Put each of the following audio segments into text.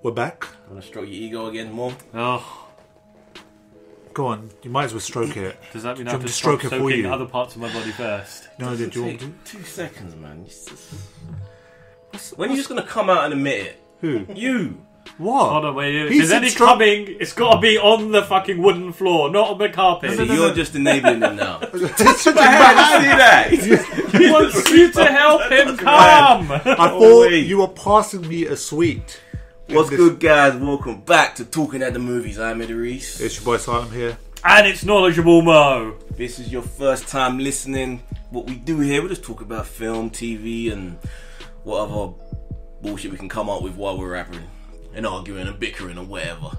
We're back. Want to stroke your ego again more? Oh. Go on, you might as well stroke it. Does that mean I Do you have want to to stroke it for soaking you? other parts of my body first? No, did you want Take to? 2 seconds, man. When are you just going to come out and admit it? Who? You. What? Hold on, wait. If He there's said any stroke- coming, it's got to be on the fucking wooden floor, not on the carpet. So you're just enabling them now. That's See that? He wants you to help him come. I thought you were passing me a sweet. What's good, guys? Welcome back to Talking at the Movies. I'm Eddie Reese. It's your boy Simon here. And it's Knowledgeable Mo. If this is your first time listening, what we do here, we just talk about film, TV, and whatever bullshit we can come up with while we're rapping and arguing and bickering and whatever.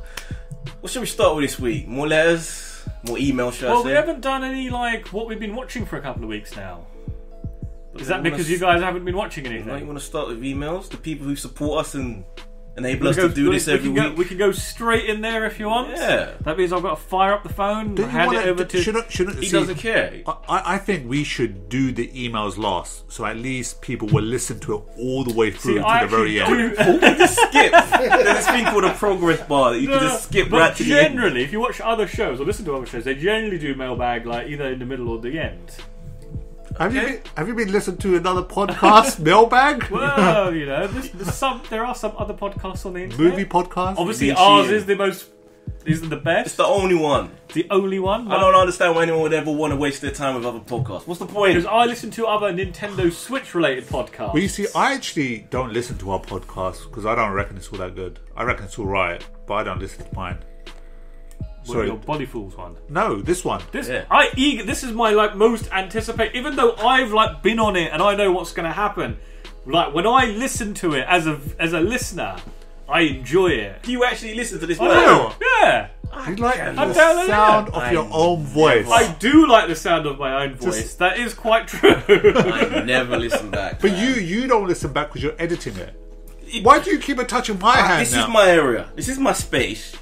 What should we start with this week? More letters? More emails, should I Well, say? we haven't done any, what we've been watching for a couple of weeks now. But Is that because you guys haven't been watching anything? You want to start with emails? The people who support us and enable us to do this every week? We can go straight in there if you want. Yeah. That means I've got to fire up the phone, Do you hand wanna- it over to... Shouldn't He see, doesn't care. I think we should do the emails last, so at least people will listen to it all the way through See, to I the very actually end. do- Just skip. There's this thing called a progress bar that you can just skip but right to the end. generally, if you watch other shows or listen to other shows, they generally do mailbag either in the middle or the end. Have you been listening to another podcast, Mailbag? Well, you know, there are some other podcasts on the internet. Movie podcast? Obviously, You've been ours cheating. is the most. Isn't the best. It's the only one. The only one. I don't understand why anyone would ever want to waste their time with other podcasts. What's the point? Because I listen to other Nintendo Switch related podcasts. Well, you see, I actually don't listen to our podcast because I don't reckon it's all that good. I reckon it's all right, but I don't listen to mine. Sorry, your Body Fools one. No, this one. This Yeah. This is my most anticipated. Even though I've been on it and I know what's going to happen. When I listen to it as a listener, I enjoy it. Do you actually listen to this? I know. Yeah. You like I'm the telling you. sound of your own voice. I do like the sound of my own voice. That is quite true. I never listen back. But you don't listen back because you're editing it. Why do you keep it touching my hand This now? is my area. This is my space.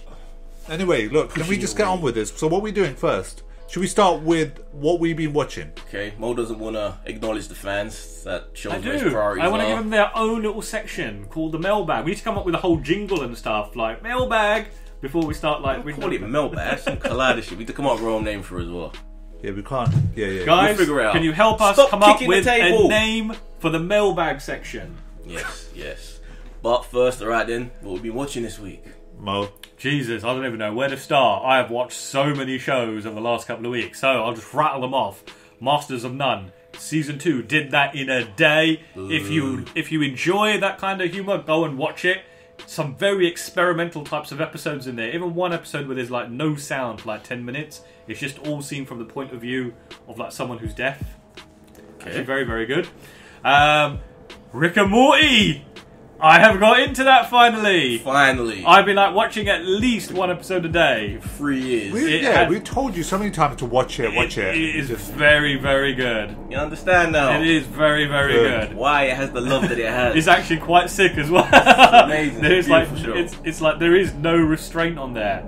Anyway, look, can we just get on with this? So what are we doing first? Should we start with what we've been watching? Okay, Mo doesn't want to acknowledge the fans. That shows I where his do. priorities I want to are. give them their own little section called the mailbag. We need to come up with a whole jingle and stuff like mailbag before we start We call it mailbag. Some collide shit. We need to come up with our own name for it as well. Yeah, we can't. Yeah. Guys, We'll figure it out. can you help us Stop come up kicking the with table. a name for the mailbag section? Yes. But first, alright then, what we've been watching this week? Mo. Jesus, I don't even know where to start. I have watched so many shows over the last couple of weeks, so I'll just rattle them off. Masters of None, Season 2, did that in a day. If you enjoy that kind of humour, go and watch it. Some very experimental types of episodes in there. Even one episode where there's no sound for 10 minutes. It's just all seen from the point of view of someone who's deaf. Actually, very, very good. Rick and Morty! I have got into that finally. I've been watching at least one episode a day. 3 years. We told you so many times to watch it. Watch it. It is very, very good. You understand now? It is very, very good. Why it has the love that it has. It's actually quite sick as well. Amazing. There's Beautiful show. it's there is no restraint on there.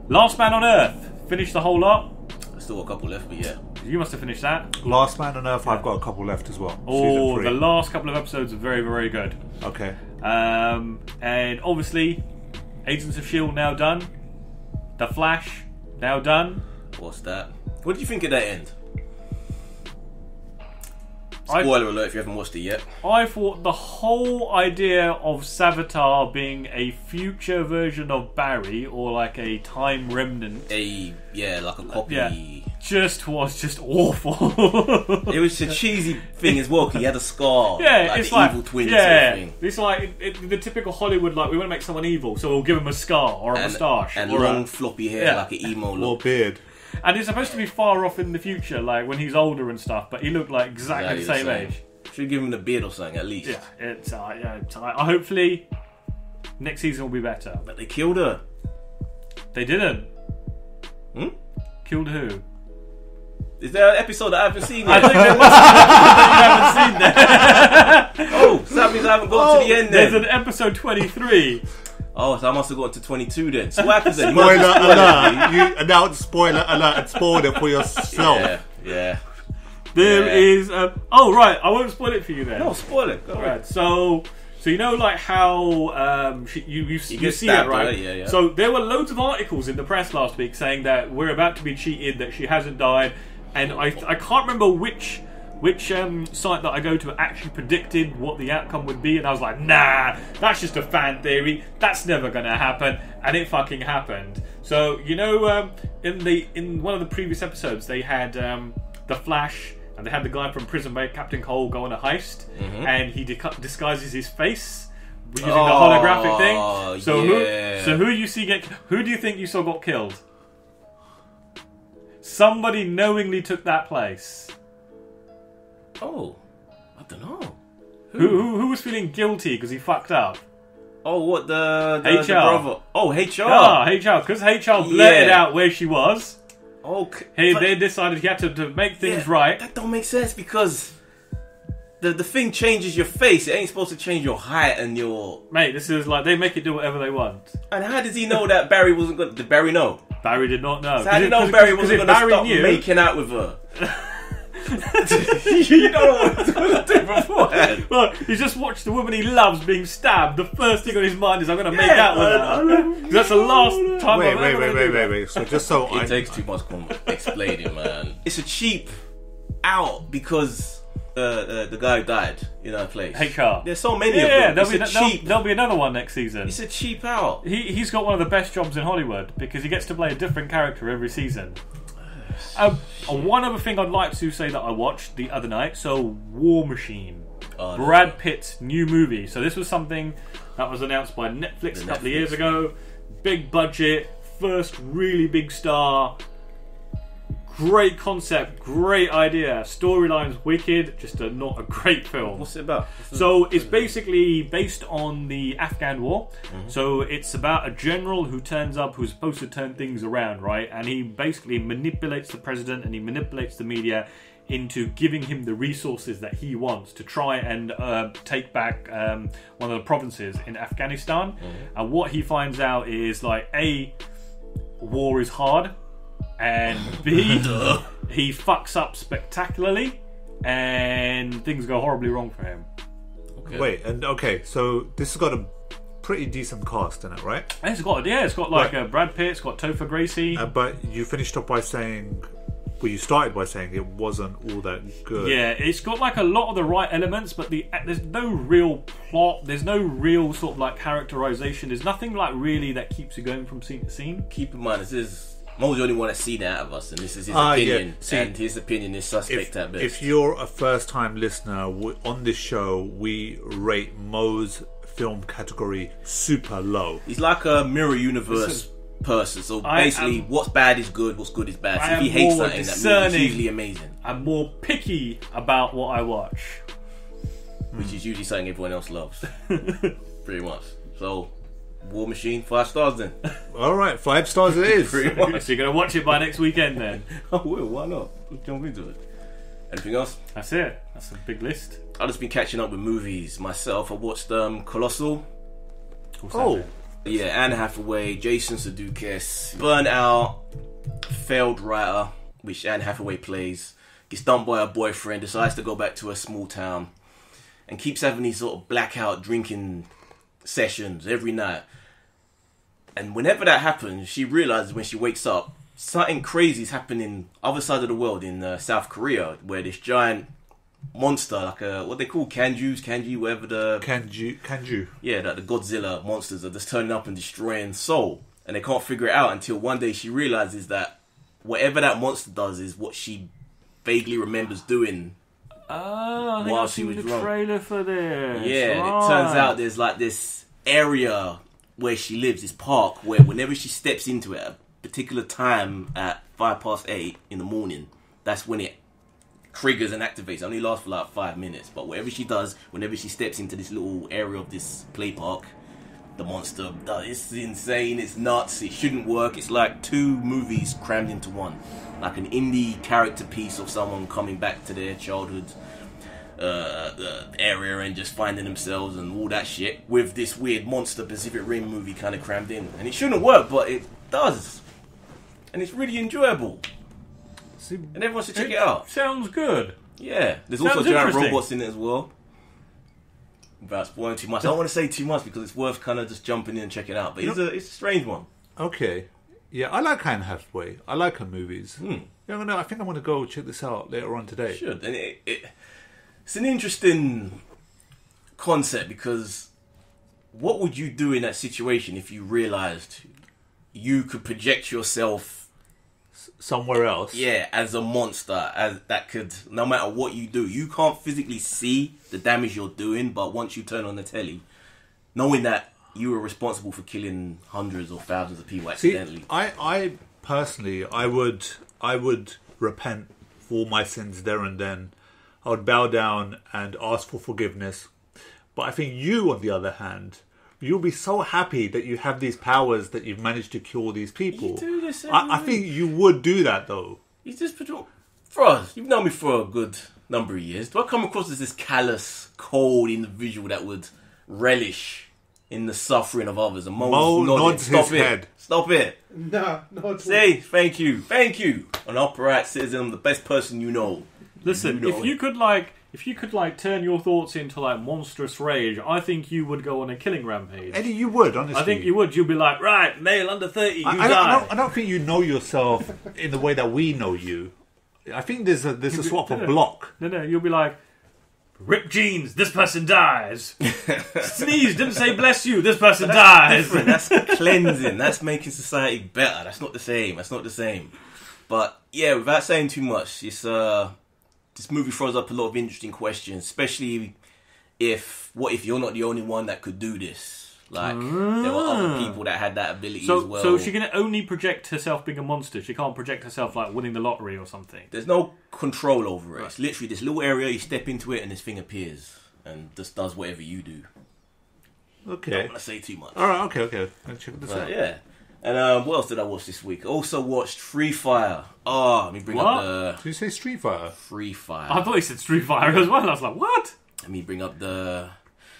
Last Man on Earth. Finished the whole lot. Still got a couple left, but yeah. You must have finished that. Last Man on Earth, I've got a couple left as well. Oh, Season 3. the last couple of episodes are very, very good. Okay. And obviously, Agents of S.H.I.E.L.D. now done. The Flash now done. What's that? What did you think of that end? Spoiler alert if you haven't watched it yet. I thought the whole idea of Savitar being a future version of Barry, or a time remnant, Like a copy. Yeah. was just awful. It was a cheesy thing as well, because he had a scar. Yeah, like it's the evil twin yeah, sort of thing. it's the typical Hollywood, we want to make someone evil, so we'll give him a scar or a moustache And or long floppy hair, Yeah. like an emo Or look. beard. and it's supposed to be far off in the future, when he's older and stuff. But he looked like exactly the same age. Should give him the beard or something at least. Yeah, it's hopefully next season will be better. But they killed her. They didn't. Killed who? Is there an episode that I haven't seen I yet? think there must be that you haven't seen there. Oh, so that means I haven't got to the end There's then. an episode 23. Oh, so I must have got to 22 then. So what happens then? Spoiler alert. You announced spoiler alert and spoiled it for yourself. Yeah. There is. Oh, right. I won't spoil it for you then. No, spoil it. Go Right. ahead. So So you know, like how you see it, right? Yeah. So there were loads of articles in the press last week saying that we're about to be cheated, that she hasn't died, and I can't remember which site that I go to actually predicted what the outcome would be, and I was like, nah, that's just a fan theory. That's never gonna happen, and it fucking happened. So you know, in one of the previous episodes, they had the Flash. And they had the guy from Prison Break, Captain Cole, go on a heist, and he disguises his face using the holographic thing. So who do you think you saw got killed? Somebody knowingly took that place. Oh, I don't know. Who was feeling guilty because he fucked up? Oh, what the HR? The brother. Oh, HR. Ah, HR, because HR blurted out where she was. Okay. They decided he had to make things right. That don't make sense because the thing changes your face. It ain't supposed to change your height and your... Mate, this is like, they make it do whatever they want. And how does he know that Barry wasn't going to... Did Barry know? Barry did not know. So how did he know Barry wasn't going to stop making out with her? You don't know what he's going to do beforehand. Well, he just watched the woman he loves being stabbed. The first thing on his mind is, I'm going to make out with her. That's the last time Wait. So just so it takes too much explaining, man. It's a cheap out because the guy died in our place. HR. There's so many of them. There'll be another one next season. It's a cheap out. He's got one of the best jobs in Hollywood because he gets to play a different character every season. One other thing I'd like to say that I watched the other night, so War Machine, Brad Pitt's new movie. So this was something that was announced by Netflix a couple of years ago. Big budget, first really big star, great concept, great idea, storyline's wicked, just not a great film. What's it about? It's basically based on the Afghan war. So it's about a general who turns up who's supposed to turn things around, right? And he basically manipulates the president and he manipulates the media into giving him the resources that he wants to try and take back one of the provinces in Afghanistan. And what he finds out is, like, A, war is hard, and B, he fucks up spectacularly, and things go horribly wrong for him. So this has got a pretty decent cast in it, right? And it's got Brad Pitt, it's got Topher Gracie. But you finished up by saying, you started by saying it wasn't all that good. Yeah, it's got like a lot of the right elements, but there's no real plot. There's no real sort of like characterization. There's nothing like really that keeps you going from scene to scene. Keep in mind, Mo's the only one that's seen it out of us, and this is his opinion. And his opinion is suspect at best. If you're a first-time listener, on this show, we rate Mo's film category super low. He's like a mirror universe person. So basically, what's bad is good, what's good is bad. So if he hates something, that movie's usually amazing. I'm more picky about what I watch. Which is usually something everyone else loves. Pretty much. So... War Machine, 5 stars then. Alright, 5 stars it is. So you're going to watch it by next weekend then? I will, why not? Let's jump into it. Anything else? That's it. That's a big list. I've just been catching up with movies myself. I watched Colossal. Yeah, Anne Hathaway, Jason Sudeikis, burnt out, failed writer, which Anne Hathaway plays, gets dumped by her boyfriend, decides to go back to her small town, and keeps having these sort of blackout drinking sessions every night. And whenever that happens, she realizes when she wakes up, something crazy is happening other side of the world in South Korea, where this giant monster, like what they call kanji, whatever the... Kanju. Yeah, that the Godzilla monsters are just turning up and destroying Seoul. And they can't figure it out until one day she realizes that whatever that monster does is what she vaguely remembers doing I think I've seen the trailer for this. Yeah, right. And it turns out there's like this area where she lives, this park, where whenever she steps into it at a particular time at 8:05 in the morning, that's when it triggers and activates. It only lasts for like 5 minutes, but whatever she does, whenever she steps into this little area of this play park, the monster does. It's insane, it's nuts, it shouldn't work. It's like 2 movies crammed into one. Like an indie character piece of someone coming back to their childhood area and just finding themselves and all that shit, with this weird monster Pacific Rim movie kind of crammed in. And it shouldn't work, but it does. And it's really enjoyable. And everyone should check it out. Sounds good. Yeah. There's also giant robots in it as well. without spoiling too much. I don't want to say too much because it's worth kind of just jumping in and checking it out. But it's a strange one. Okay. Yeah, I like Anne Hathaway. I like her movies. Yeah, I think I'm going to go check this out later on today. Should. And it's an interesting concept because what would you do in that situation if you realised you could project yourself somewhere else? Yeah, as a monster, as that could, no matter what you do, you can't physically see the damage you're doing, but once you turn on the telly, knowing that you were responsible for killing hundreds or thousands of people accidentally. See, I personally, I would repent for my sins there and then. I would bow down and ask for forgiveness. But I think you, on the other hand, you'll be so happy that you have these powers that you've managed to cure these people. You do this I think you would do that, though. You just for us. You've known me for a good number of years. Do I come across as this callous, cold individual that would relish in the suffering of others? And Mo nods his head. Stop it. No, not Say thank you. An upright citizen, I'm the best person you know. Listen, if you could turn your thoughts into like monstrous rage, I think you would go on a killing rampage. Eddie, you would, honestly. I think you would. You'd be like, right, male under 30, die. I don't think you know yourself in the way that we know you. I think there's a sort of a block. No, you'll be like, rip jeans, this person dies. Sneeze, didn't say bless you, this person dies. That's cleansing. That's making society better. That's not the same. But yeah, without saying too much, this movie throws up a lot of interesting questions, especially what if you're not the only one that could do this? Like, there were other people that had that ability as well. So she can only project herself being a monster. She can't project herself like winning the lottery or something. There's no control over it. Right. It's literally this little area, you step into it and this thing appears and just does whatever you do. Okay. I don't want to say too much. Alright, okay. Let's check this out. Yeah. And what else did I watch this week? Also watched Free Fire. Oh, let me bring up the... Did you say Street Fighter? Free Fire. I thought you said Street Fighter as well. I was like, what? Let me bring up the...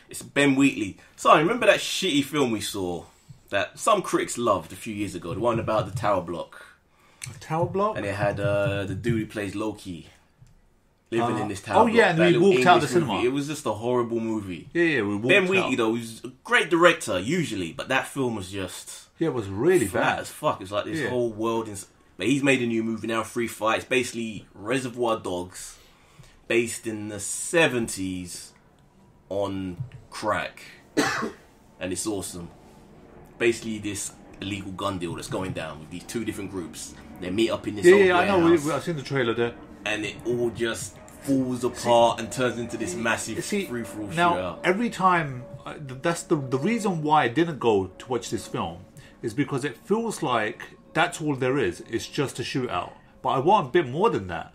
It's Ben Wheatley. So, remember that shitty film we saw that some critics loved a few years ago? The one about the tower block. A tower block? And it had the dude who plays Loki living in this tower block. Oh, yeah, and we walked out of the cinema. It was just a horrible movie. Yeah, we walked out. Ben Wheatley, though, he's a great director, usually, but that film was just... Yeah, it was really flat bad as fuck. It's like this whole world. But he's made a new movie now, Free Fire. It's basically Reservoir Dogs, based in the 70s on crack, and it's awesome. Basically, this illegal gun deal that's going down with these two different groups. They meet up in this old warehouse. I know. I've seen the trailer there, and it all just falls apart and turns into this massive free-for-all shootout. Now, every time, that's the reason why I didn't go to watch this film. Is because it feels like that's all there is. It's just a shootout. But I want a bit more than that.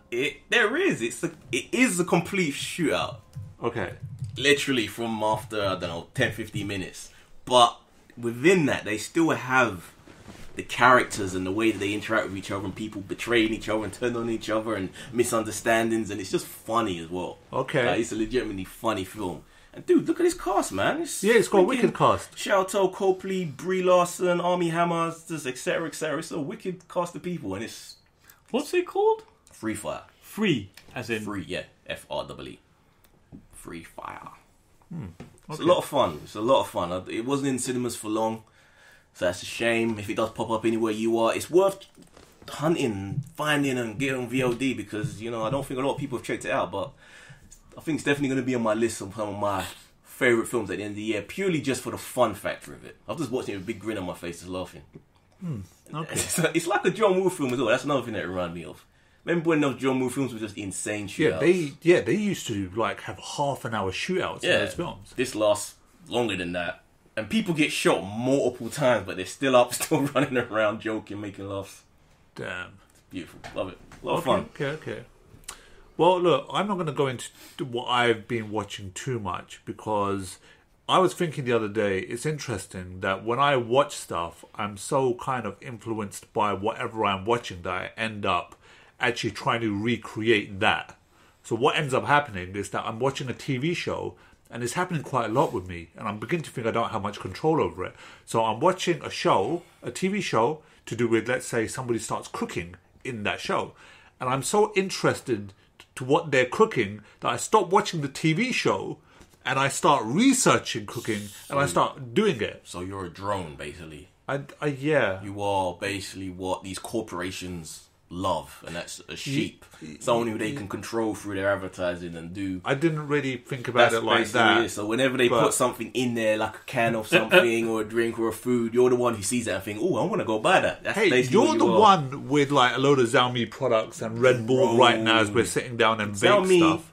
There is. It is a complete shootout. Okay. Literally from after, 10, 15 minutes. But within that, they still have the characters and the way that they interact with each other and people betraying each other and turning on each other and misunderstandings. And it's just funny as well. Okay. It's a legitimately funny film. And dude, look at this cast, man. It's got a wicked cast. Shalto Copley, Brie Larson, Armie Hammer, just etc. It's a wicked cast of people, and it's... What's it called? Free Fire. Free, as in... Free, yeah. F-R-E-E. Free Fire. Okay. It's a lot of fun. It wasn't in cinemas for long, so that's a shame. If it does pop up anywhere you are, it's worth hunting, finding, and getting on VOD because, I don't think a lot of people have checked it out, but... I think it's definitely going to be on my list of some of my favourite films at the end of the year, purely just for the fun factor of it. I was just watching it with a big grin on my face, just laughing. Okay. It's like a John Woo film as well. That's another thing that it reminded me of. Remember when those John Woo films were just insane shootouts? They used to have half an hour shootouts in those films. This lasts longer than that. And people get shot multiple times, but they're still up, still running around, joking, making laughs. Damn. It's beautiful. Love it. A lot of fun. Okay. Well, look, I'm not going to go into what I've been watching too much because I was thinking the other day, it's interesting that when I watch stuff, I'm so kind of influenced by whatever I'm watching that I end up actually trying to recreate that. So what ends up happening is that I'm watching a TV show and it's happening quite a lot with me and I'm beginning to think I don't have much control over it. So I'm watching a TV show to do with, let's say, somebody starts cooking in that show. And I'm so interested to what they're cooking that I stop watching the TV show and I start researching cooking, and I start doing it. So you're a drone, basically. Yeah. You are basically what these corporations love, and that's a sheep. Someone who they can control through their advertising and do. I didn't really think about it like that. So whenever they put something in there, like a can of something or a drink or a food, you're the one who sees that and think, "Oh, I want to go buy that." That's you're the one with like a load of Xiaomi products and Red Bull right now as we're sitting down and bake stuff.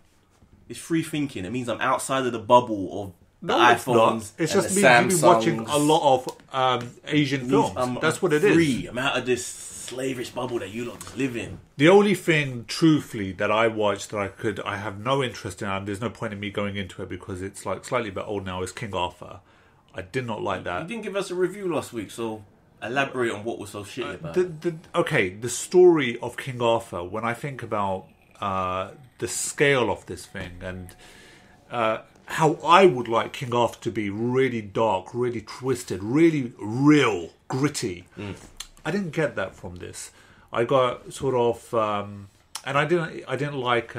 It's free thinking. It means I'm outside of the bubble of the iPhones. It's just means you've been watching a lot of Asian films. That's what it is. I'm out of this slavish bubble that you lot live in. The only thing, truthfully, that I watched that I have no interest in, and there's no point in me going into it because it's like slightly a bit old now, is King Arthur. I did not like that. You didn't give us a review last week, so elaborate on what was so shitty about it. The story of King Arthur, when I think about the scale of this thing and how I would like King Arthur to be really dark, really twisted, really real, gritty. I didn't get that from this. I got sort of, and I didn't like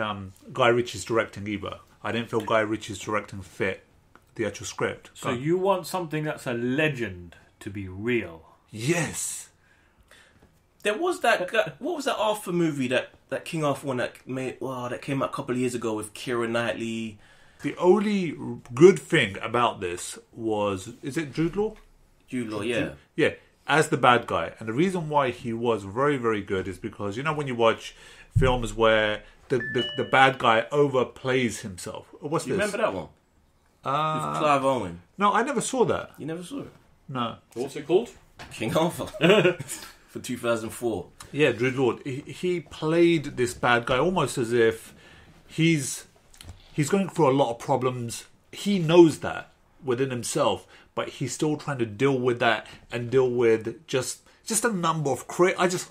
Guy Ritchie's directing either. I didn't feel Guy Ritchie's directing fit the actual script. So you want something that's a legend to be real? Yes. There was that. What was that Arthur movie that King Arthur one that came out a couple of years ago with Keira Knightley? The only good thing about this was, is it Jude Law? Jude Law, yeah. Yeah, as the bad guy. And the reason why he was very, very good is because, you know, when you watch films where the bad guy overplays himself. What's you this? Remember that one? With Clive Owen. No, I never saw that. You never saw it? No. What's it called? King Arthur. For 2004. Yeah, Jude Law. He played this bad guy almost as if he's going through a lot of problems. He knows that within himself, but he's still trying to deal with that and deal with just a number of I just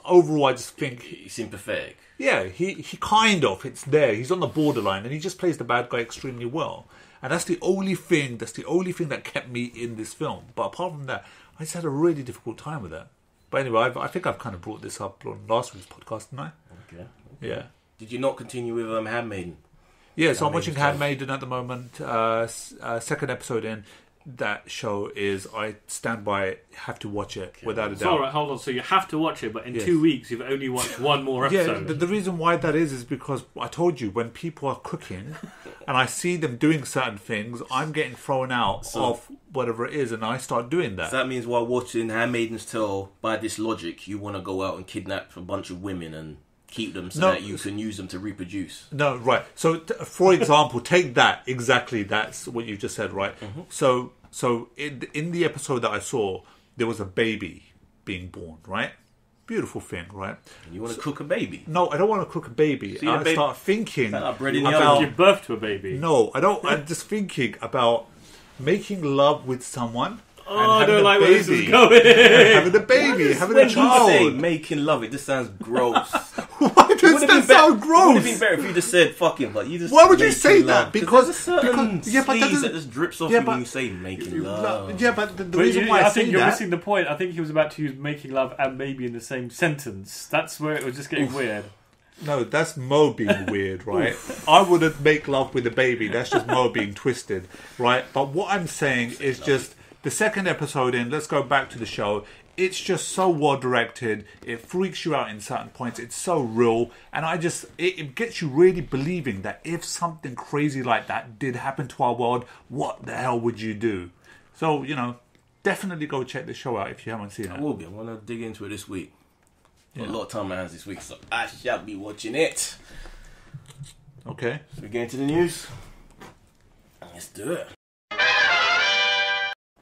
think He seemed pathetic. Yeah, he kind of, it's there. He's on the borderline, and he just plays the bad guy extremely well. And that's the only thing that kept me in this film. But apart from that, I just had a really difficult time with that. But anyway, I think I've kind of brought this up on last week's podcast, didn't I? Okay. Yeah. Did you not continue with Handmaiden? Yeah, so I'm watching Handmaiden at the moment. Second episode in. That show is, I stand by it, have to watch it without a doubt. Alright, hold on. So you have to watch it, but in 2 weeks you've only watched one more episode. Yeah, the reason why that is because I told you, when people are cooking and I see them doing certain things, I'm getting thrown out of whatever it is, and I start doing that. So that means while watching Handmaiden's Tale, by this logic, you want to go out and kidnap a bunch of women and keep them that you can use them to reproduce. No, right. So, for example, take that. Exactly, that's what you just said, right? Mm-hmm. So in the episode that I saw, there was a baby being born, right? Beautiful thing, right? And you want to cook a baby? No, I don't want to cook a baby. I start thinking about give birth to a baby. No, I don't. I'm just thinking about making love with someone. Oh, I don't like where this is going. Having a baby, having a child. When you say making love, it just sounds gross. Why does that sound gross? It would have been better if you just said fucking, but you just. Why would you say that? Because there's a certain sleaze that just drips off you when you say making love. Yeah, but the reason why I think you're missing the point. I think he was about to use making love and maybe in the same sentence. That's where it was just getting weird. No, that's Mo being weird, right? I wouldn't make love with a baby. That's just Mo being twisted, right? But what I'm saying is just the second episode in, let's go back to the show. It's just so well directed. It freaks you out in certain points. It's so real. And it gets you really believing that if something crazy like that did happen to our world, what the hell would you do? So, definitely go check the show out if you haven't seen it. I will be. I'm going to dig into it this week. Got a lot of time on my hands this week, so I shall be watching it. Okay. So we get into the news. Let's do it.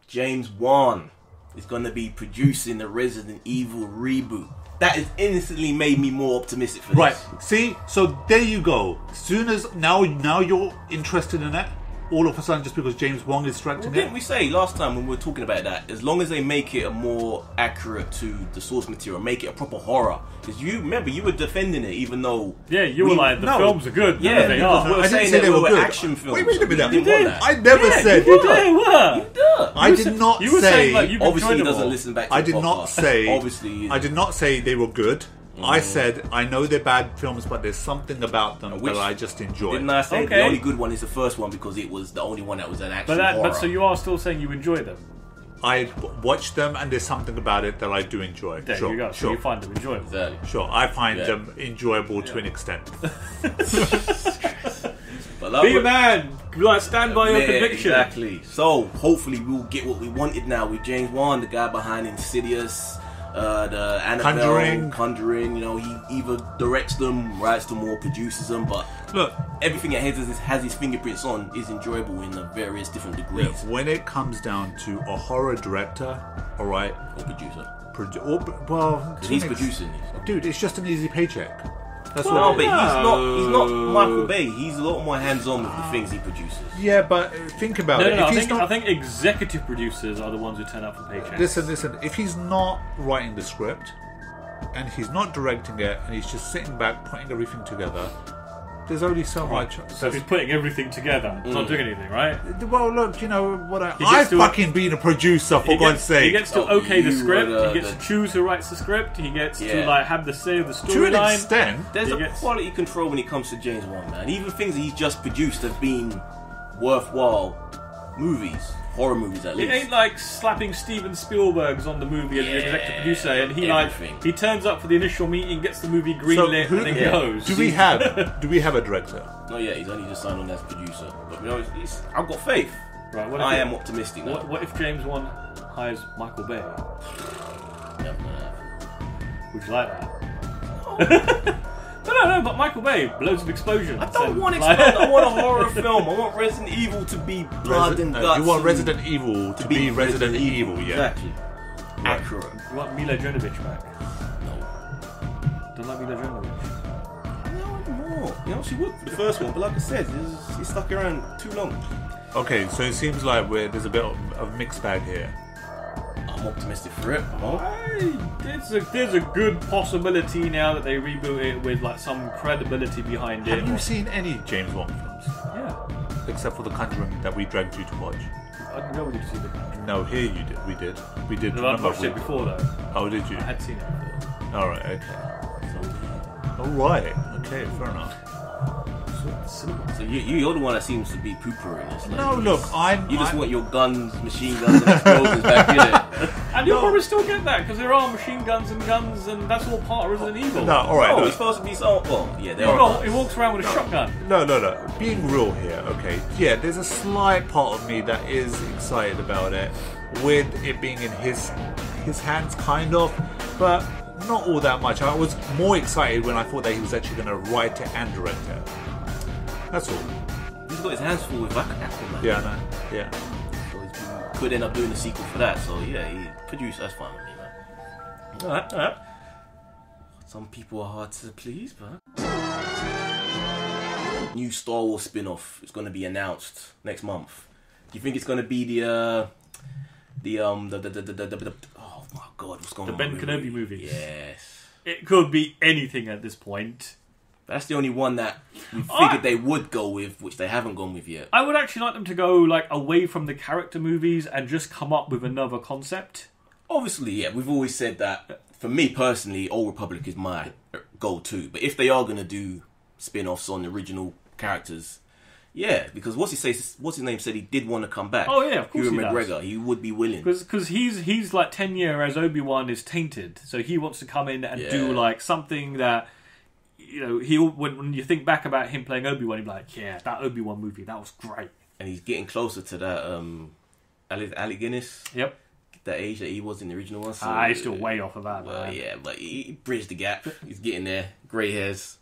James Wan is going to be producing the Resident Evil reboot. That has instantly made me more optimistic for this. Right. See? So there you go. As soon as now you're interested in it, all of a sudden, just because James Wan is directing Didn't we say last time when we were talking about that, as long as they make it a more accurate to the source material, make it a proper horror? Because you remember, you were defending it, even though... Yeah, you were like, the films are good. Yeah, they are. We were saying that they were action films. Wait a minute. You didn't want that. I never said... You were. You did. I did not say... Saying, like, obviously, he doesn't listen back to I the did not podcast. say... Obviously, I did not say they were good. I said I know they're bad films, but there's something about them that I just enjoy. Didn't I say the only good one is the first one because it was the only one that was an actual horror? But so you are still saying you enjoy them? I watch them, and there's something about it that I do enjoy. There you go. So you find them enjoyable. Exactly. Sure, I find them enjoyable to an extent. But be a man. Like, stand by your conviction. Exactly. So hopefully we'll get what we wanted now with James Wan, the guy behind Insidious, the Annabelle, Conjuring. You know, he either directs them, writes them, or produces them. But look, everything that has his fingerprints on is enjoyable in various different degrees. Look, when it comes down to a horror director, all right, or producer, well, he's producing this. Dude, it's just an easy paycheck. That's but he's not Michael Bay. He's a lot more hands-on with the things he produces. Yeah, but think about it. I think executive producers are the ones who turn up for paychecks. Listen. If he's not writing the script and he's not directing it and he's just sitting back putting everything together, there's only so much. So he's putting everything together, not doing anything, right? Well, look, you know what? I've fucking been a producer, for God's sake. He gets to the script. He gets to choose who writes the script. He gets to have the say of the storyline. To an extent, there's a quality control when it comes to James Wan, man. Even things that he's just produced have been worthwhile movies. Horror movies, at least. It ain't like slapping Steven Spielberg's on the movie as the executive producer, and he turns up for the initial meeting, gets the movie greenlit, and then goes. Do we have a director? No, he's only just signed on as producer. But you know, I've got faith. Right, I am optimistic now. What if James Wan hires Michael Bay? Would you like that? No, but Michael Bay, loads of explosions. I don't want explosions. I want a horror film. I want Resident Evil to be blood and guts. You want Resident Evil to be Resident Evil, yeah. Exactly. Accurate. You want Mila Jovovich back? No. Don't like Mila Jovovich? No, more. You know, she worked for the first one, but like I said, she stuck around too long. Okay, so it seems like there's a bit of mixed bag here. I'm optimistic for it. There's a good possibility now that they reboot it with like some credibility behind it. Have you seen any James Wan films? Yeah. Except for The Conjuring that we dragged you to watch. I didn't go with you to see The Conjuring. No, here you did. We did. No, I watched it before though. Oh, did you? I had seen it before. Alright, okay. Alright, okay, fair enough. So you're the one that seems to be pooper in this. Like, no, look, you just want your guns, machine guns, and explosions back in it. And you'll probably still get that because there are machine guns, and that's all part of Resident Evil. No, alright. No, it's supposed to be so. Well, yeah, he walks around with a shotgun. No. Being real here, okay. Yeah, there's a slight part of me that is excited about it, with it being in his hands, kind of, but not all that much. I was more excited when I thought that he was actually going to write it and direct it. That's all. He's got his hands full with Aquaman. Yeah, I know. Yeah. So he could end up doing a sequel for that. So yeah, he produced. That's fine with me, man. Alright. Some people are hard to please, but new Star Wars spin-off is going to be announced next month. Do you think it's going to be the oh my god, what's going on? The Ben Kenobi movie. Yes. It could be anything at this point. That's the only one that we figured they would go with, which they haven't gone with yet. I would actually like them to go away from the character movies and just come up with another concept. Obviously, yeah, we've always said that. For me personally, Old Republic is my go-to. But if they are going to do spin-offs on the original characters, yeah, because what's his name said he did want to come back. Oh yeah, of course Ewan McGregor, he would be willing. Because he's like 10 years as Obi-Wan is tainted, so he wants to come in and do something that. You know, when you think back about him playing Obi-Wan, he'd be like, yeah, that Obi-Wan movie, that was great. And he's getting closer to that Alec Guinness. Yep. That age that he was in the original one. So, he's still way off of that. Well, yeah, but he bridged the gap. He's getting there. Grey hairs.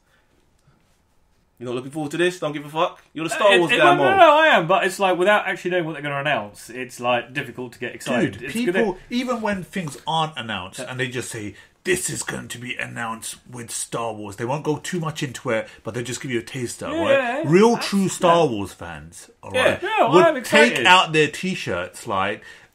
You're not looking forward to this? Don't give a fuck? You're the Star Wars guy, Mo. No, I am, but it's like, without actually knowing what they're going to announce, it's like difficult to get excited. Dude, people, even when things aren't announced, and they just say, this is going to be announced with Star Wars. They won't go too much into it, but they'll just give you a taster, right? Real true Star Wars fans, alright, I'm would excited. take out their t-shirts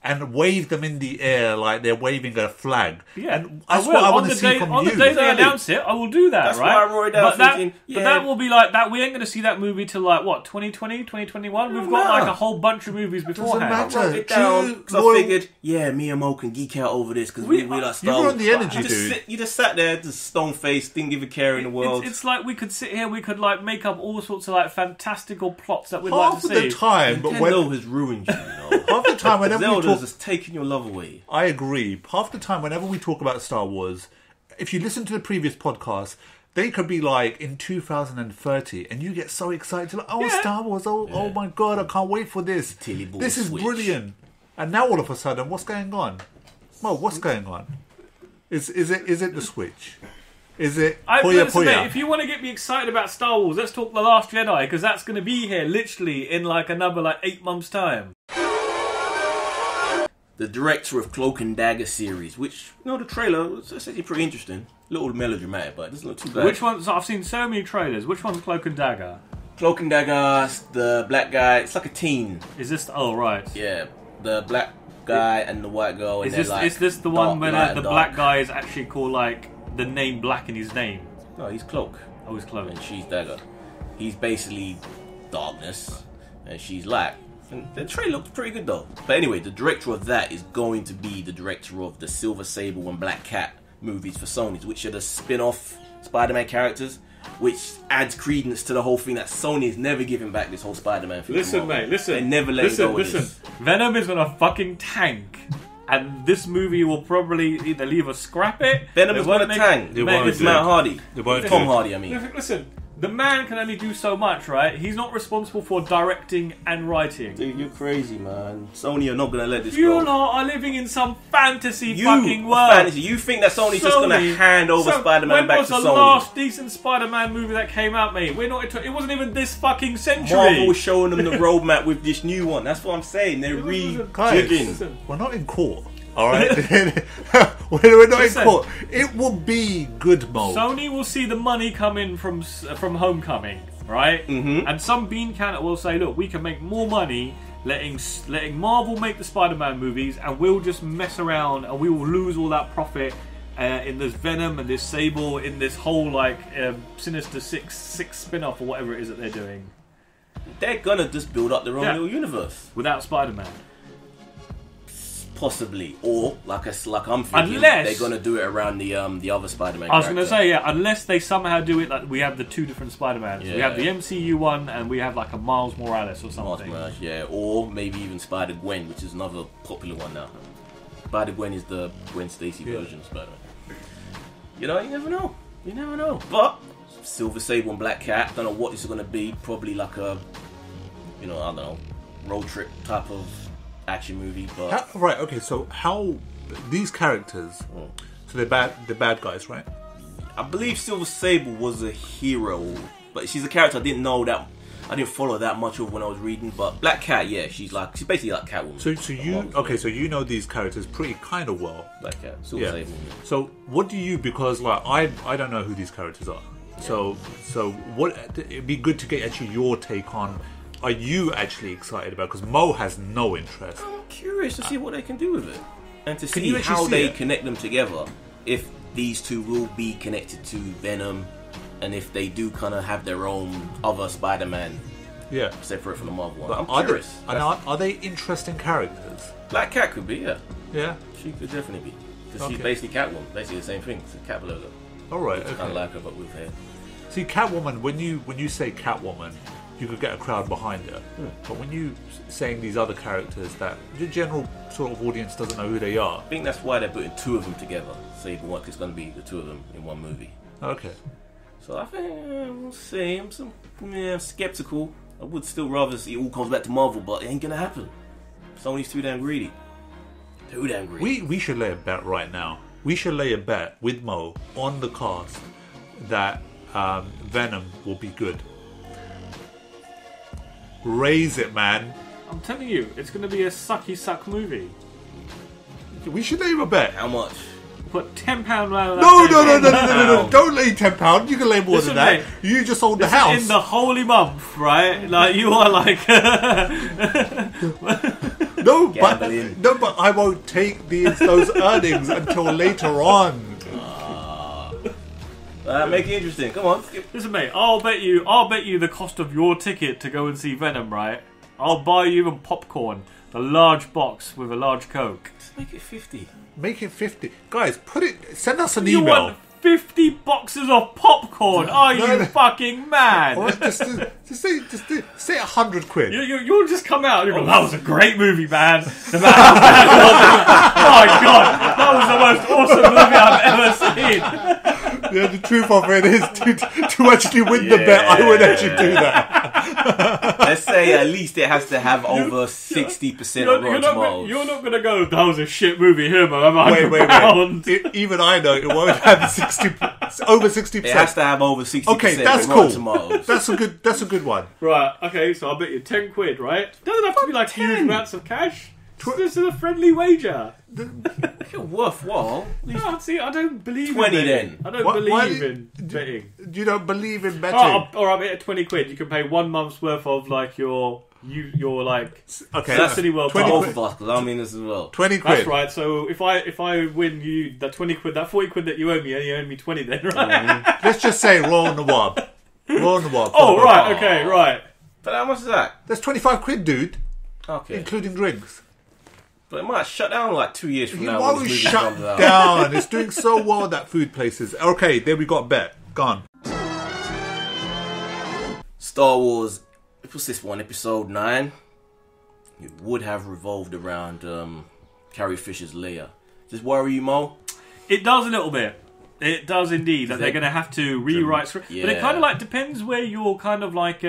and wave them in the air like they're waving a flag. Yeah, and that's what I want to see from you. On the day they announce it, I will do that. That's right? why I wrote it down thinking, but that will be like that. We ain't going to see that movie till like what 2020, 2021. We've got like a whole bunch of movies beforehand. Doesn't I matter. wrote it down because I figured, me and Mo can geek out over this because we like Star You're Wars. on the energy, dude. You just sat there, just stone faced, didn't give a care in the world. It's like we could sit here, we could like make up all sorts of like fantastical plots that we'd like to see. Half of the time, but Nintendo has ruined you. Half the time, whenever we talk, has taken your love away. I agree. Half the time, whenever we talk about Star Wars, if you listen to the previous podcast, they could be like in 2030, and you get so excited, like, Star Wars! Oh my god, I can't wait for this. This is brilliant. And now all of a sudden, what's going on? Mo, what's going on? Is it the Switch? Is it Puya Puya? If you want to get me excited about Star Wars, let's talk The Last Jedi, because that's going to be here literally in like another 8 months' time. The director of Cloak and Dagger series, which, the trailer was actually pretty interesting. A little melodramatic, but it doesn't look too bad. Which one's? I've seen so many trailers. Which one's Cloak and Dagger? Cloak and Dagger, the black guy, it's like a teen. Is this? Oh, right. Yeah, the black guy and the white girl. Is and this the one where the black guy is actually called like the name Black in his name? No, he's Cloak. Oh, he's Cloak. And she's Dagger. He's basically darkness, and she's light. And the trailer looks pretty good though. But anyway, the director of that is going to be the director of the Silver Sable and Black Cat movies for Sony, which are the spin-off Spider-Man characters, which adds credence to the whole thing that Sony is never giving back this whole Spider-Man thing. Listen, mate, listen. They never let go of this. Venom is on a fucking tank, and this movie will probably either scrap it. Venom is on a tank. It's Matt Hardy. Tom Hardy, I mean. Listen. The man can only do so much, right? He's not responsible for directing and writing. Dude, you're crazy, man. Sony are not going to let this go. You lot are living in some fantasy fucking world. Fantasy. You think that Sony's just going to hand over Spider-Man back to Sony? When was the last decent Spider-Man movie that came out, mate? It wasn't even this fucking century. Marvel was showing them the roadmap with this new one. That's what I'm saying. They're rejigging. We're not in court. Alright? We're not in court. It will be good, Mo. Sony will see the money come in from Homecoming, right? Mm-hmm. And some bean can will say, look, we can make more money letting Marvel make the Spider-Man movies, and we'll just mess around and we will lose all that profit in this Venom and this Sable, in this whole Sinister Six spin-off or whatever it is that they're doing. They're gonna just build up their own little universe. Without Spider-Man. Possibly, or like I'm thinking, they're gonna do it around the other Spider-Man. I was gonna say, unless they somehow do it like we have the two different Spider-Mans. We have the MCU one, and we have like a Miles Morales or something. Miles Morales, or maybe even Spider-Gwen, which is another popular one now. Spider-Gwen is the Gwen Stacy version of Spider-Man. You never know. You never know. But Silver Sable and Black Cat, don't know what this is gonna be. Probably like a, I don't know, road trip type of action movie, but so how these characters, so they're bad guys, right? I believe Silver Sable was a hero, but she's a character I didn't follow that much of when I was reading. But Black Cat, she's basically like Catwoman. So you know these characters pretty kind of well. Black Cat, Silver Sable. So what do you, because I don't know who these characters are. So what, it'd be good to get actually your take on. Are you actually excited about? Because Mo has no interest. I'm curious to see what they can do with it, and to see how they connect them together. If these two will be connected to Venom, and if they do kind of have their own other Spider-Man, separate from the Marvel one. I'm curious. Are they interesting characters? Black Cat could be, yeah. She could definitely be, because she's basically Catwoman, basically the same thing. It's a cat logo. All right, kind of like her, but with hair. See, Catwoman. When you say Catwoman, you could get a crowd behind her. But when you saying these other characters that the general sort of audience doesn't know who they are, I think that's why they're putting two of them together. So you can work. It's going to be the two of them in one movie. Okay. So I think we'll see. I'm skeptical. I would still rather see it all comes back to Marvel, but it ain't gonna happen. Sony's too damn greedy. Too damn greedy. We should lay a bet right now. We should lay a bet with Mo on the cast that Venom will be good. Raise it, man. I'm telling you, it's going to be a sucky suck movie. We should lay him a bet. How much? Put £10 round of No. Don't lay £10. You can lay more than that. Mate, you just sold the house. In the holy month, right? Like, you are like... Gambling. but I won't take those earnings until later on. Make it interesting. Come on. Listen, mate. I'll bet you the cost of your ticket to go and see Venom. Right? I'll buy you even popcorn, the large box with a large Coke. Just make it 50. Make it 50, guys. Send us an You email. want 50 boxes of popcorn? Are you fucking mad? Or just say 100 quid. You'll just come out and you'll go, that was a great movie, man. The man my God, that was the most awesome movie I've ever seen. Yeah, the truth of it is, to actually win the bet, I would actually do that. Let's say at least it has to have over 60% of Rotten Tomatoes. You're not going to go, that was a shit movie, here, man. I'm Wait. Even I know it won't have over 60%. It has to have over 60%. Okay, that's of Rotten cool. Tomatoes. That's a good one. Right, okay, so I'll bet you 10 quid, right? Doesn't have to be like huge amounts of cash. This is a friendly wager. Worthwhile. No, see, I don't believe 20 in betting. then. I don't believe in betting. You don't believe in betting? Or I'll bet at 20 quid. You can pay 1 month's worth of like your like City World 20 Pass. both of us, because I mean this as well. 20 quid. That's right. So if I win you that 20 quid, that 40 quid that you owe me, you owe me 20 then, right? Let's just say roll on the wob. Roll on the wob. Oh, right. Okay, right. But how much is that? That's 25 quid, dude. Okay. Including drinks. But it might shut down like 2 years from now. Why when would this we movie shut comes out. down? It's doing so well, that food places. Okay, there we got a bet. Gone. Star Wars, what's this one? Episode 9. It would have revolved around Carrie Fisher's Leia. Does this worry you, Mo? It does a little bit. It does indeed. That they're going to have to rewrite script. Yeah. But it kind of like depends where you're kind of like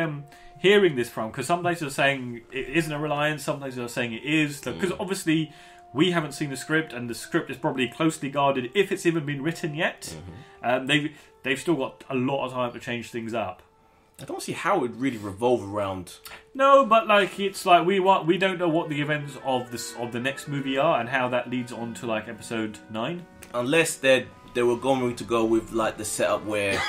hearing this from. Because some places are saying it isn't a reliance. Some places are saying it is. Because obviously we haven't seen the script, and the script is probably closely guarded if it's even been written yet. They've still got a lot of time to change things up. I don't see how it would really revolve around. No, but like it's like we don't know what the events of the next movie are and how that leads on to like episode 9. Unless they were going to go with like the setup where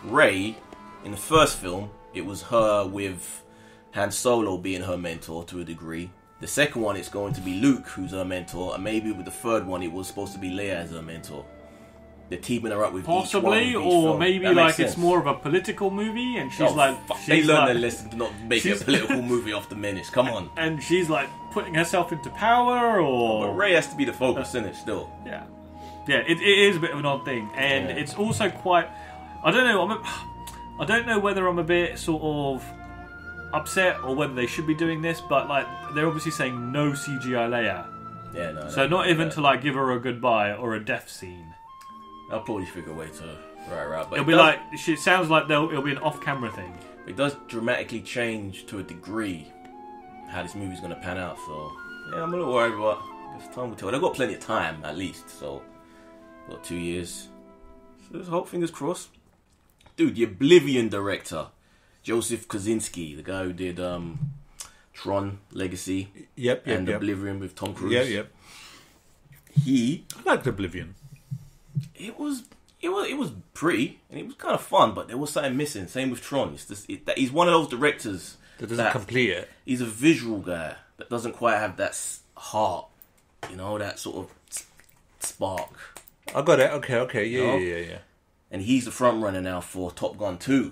Rey, in the first film, it was her with Han Solo being her mentor to a degree. The second one, it's going to be Luke who's her mentor, and maybe with the third one, it was supposed to be Leia as her mentor. They're teaming her up with possibly, each one of each or film. maybe That like makes sense. it's more of a political movie, and she's they learned their lesson to not make it a political movie off the menace. Come on. and she's like putting herself into power, or But Rey has to be the focus in it still. yeah, it is a bit of an odd thing, and it's also quite. I don't know. I don't know whether I'm a bit sort of upset or whether they should be doing this, but like they're obviously saying no CGI Leia, Yeah, no. so not even to like give her a goodbye or a death scene. I'll probably figure a way to right. But It'll be like it sounds like it'll be an off-camera thing. it does dramatically change to a degree how this movie's going to pan out. So yeah, I'm a little worried, but it's time will tell. They've got plenty of time at least, so got 2 years. So let's hope, fingers crossed. Dude, the Oblivion director, Joseph Kosinski, the guy who did Tron Legacy, Yep. Oblivion with Tom Cruise. Yep. He I liked Oblivion. It was pretty and it was kind of fun, but there was something missing. Same with Tron. It's just, he's one of those directors That doesn't complete it. He's a visual guy that doesn't quite have that heart, that sort of spark. I got it. Okay. Yeah. And he's the front runner now for Top Gun 2.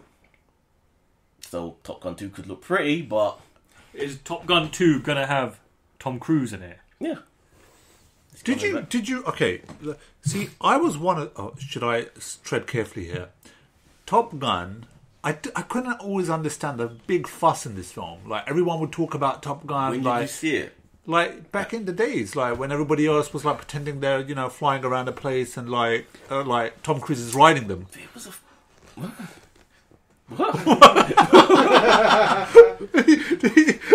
So Top Gun 2 could look pretty, but Is Top Gun 2 gonna have Tom Cruise in it? yeah. Did you? Okay. See, I was one of. Oh, should I tread carefully here? Top Gun. I couldn't always understand the big fuss in this film. Like everyone would talk about Top Gun. When did you see it? Like back in the days, like when everybody else was like pretending they're flying around a place and like Tom Cruise is riding them. It was a...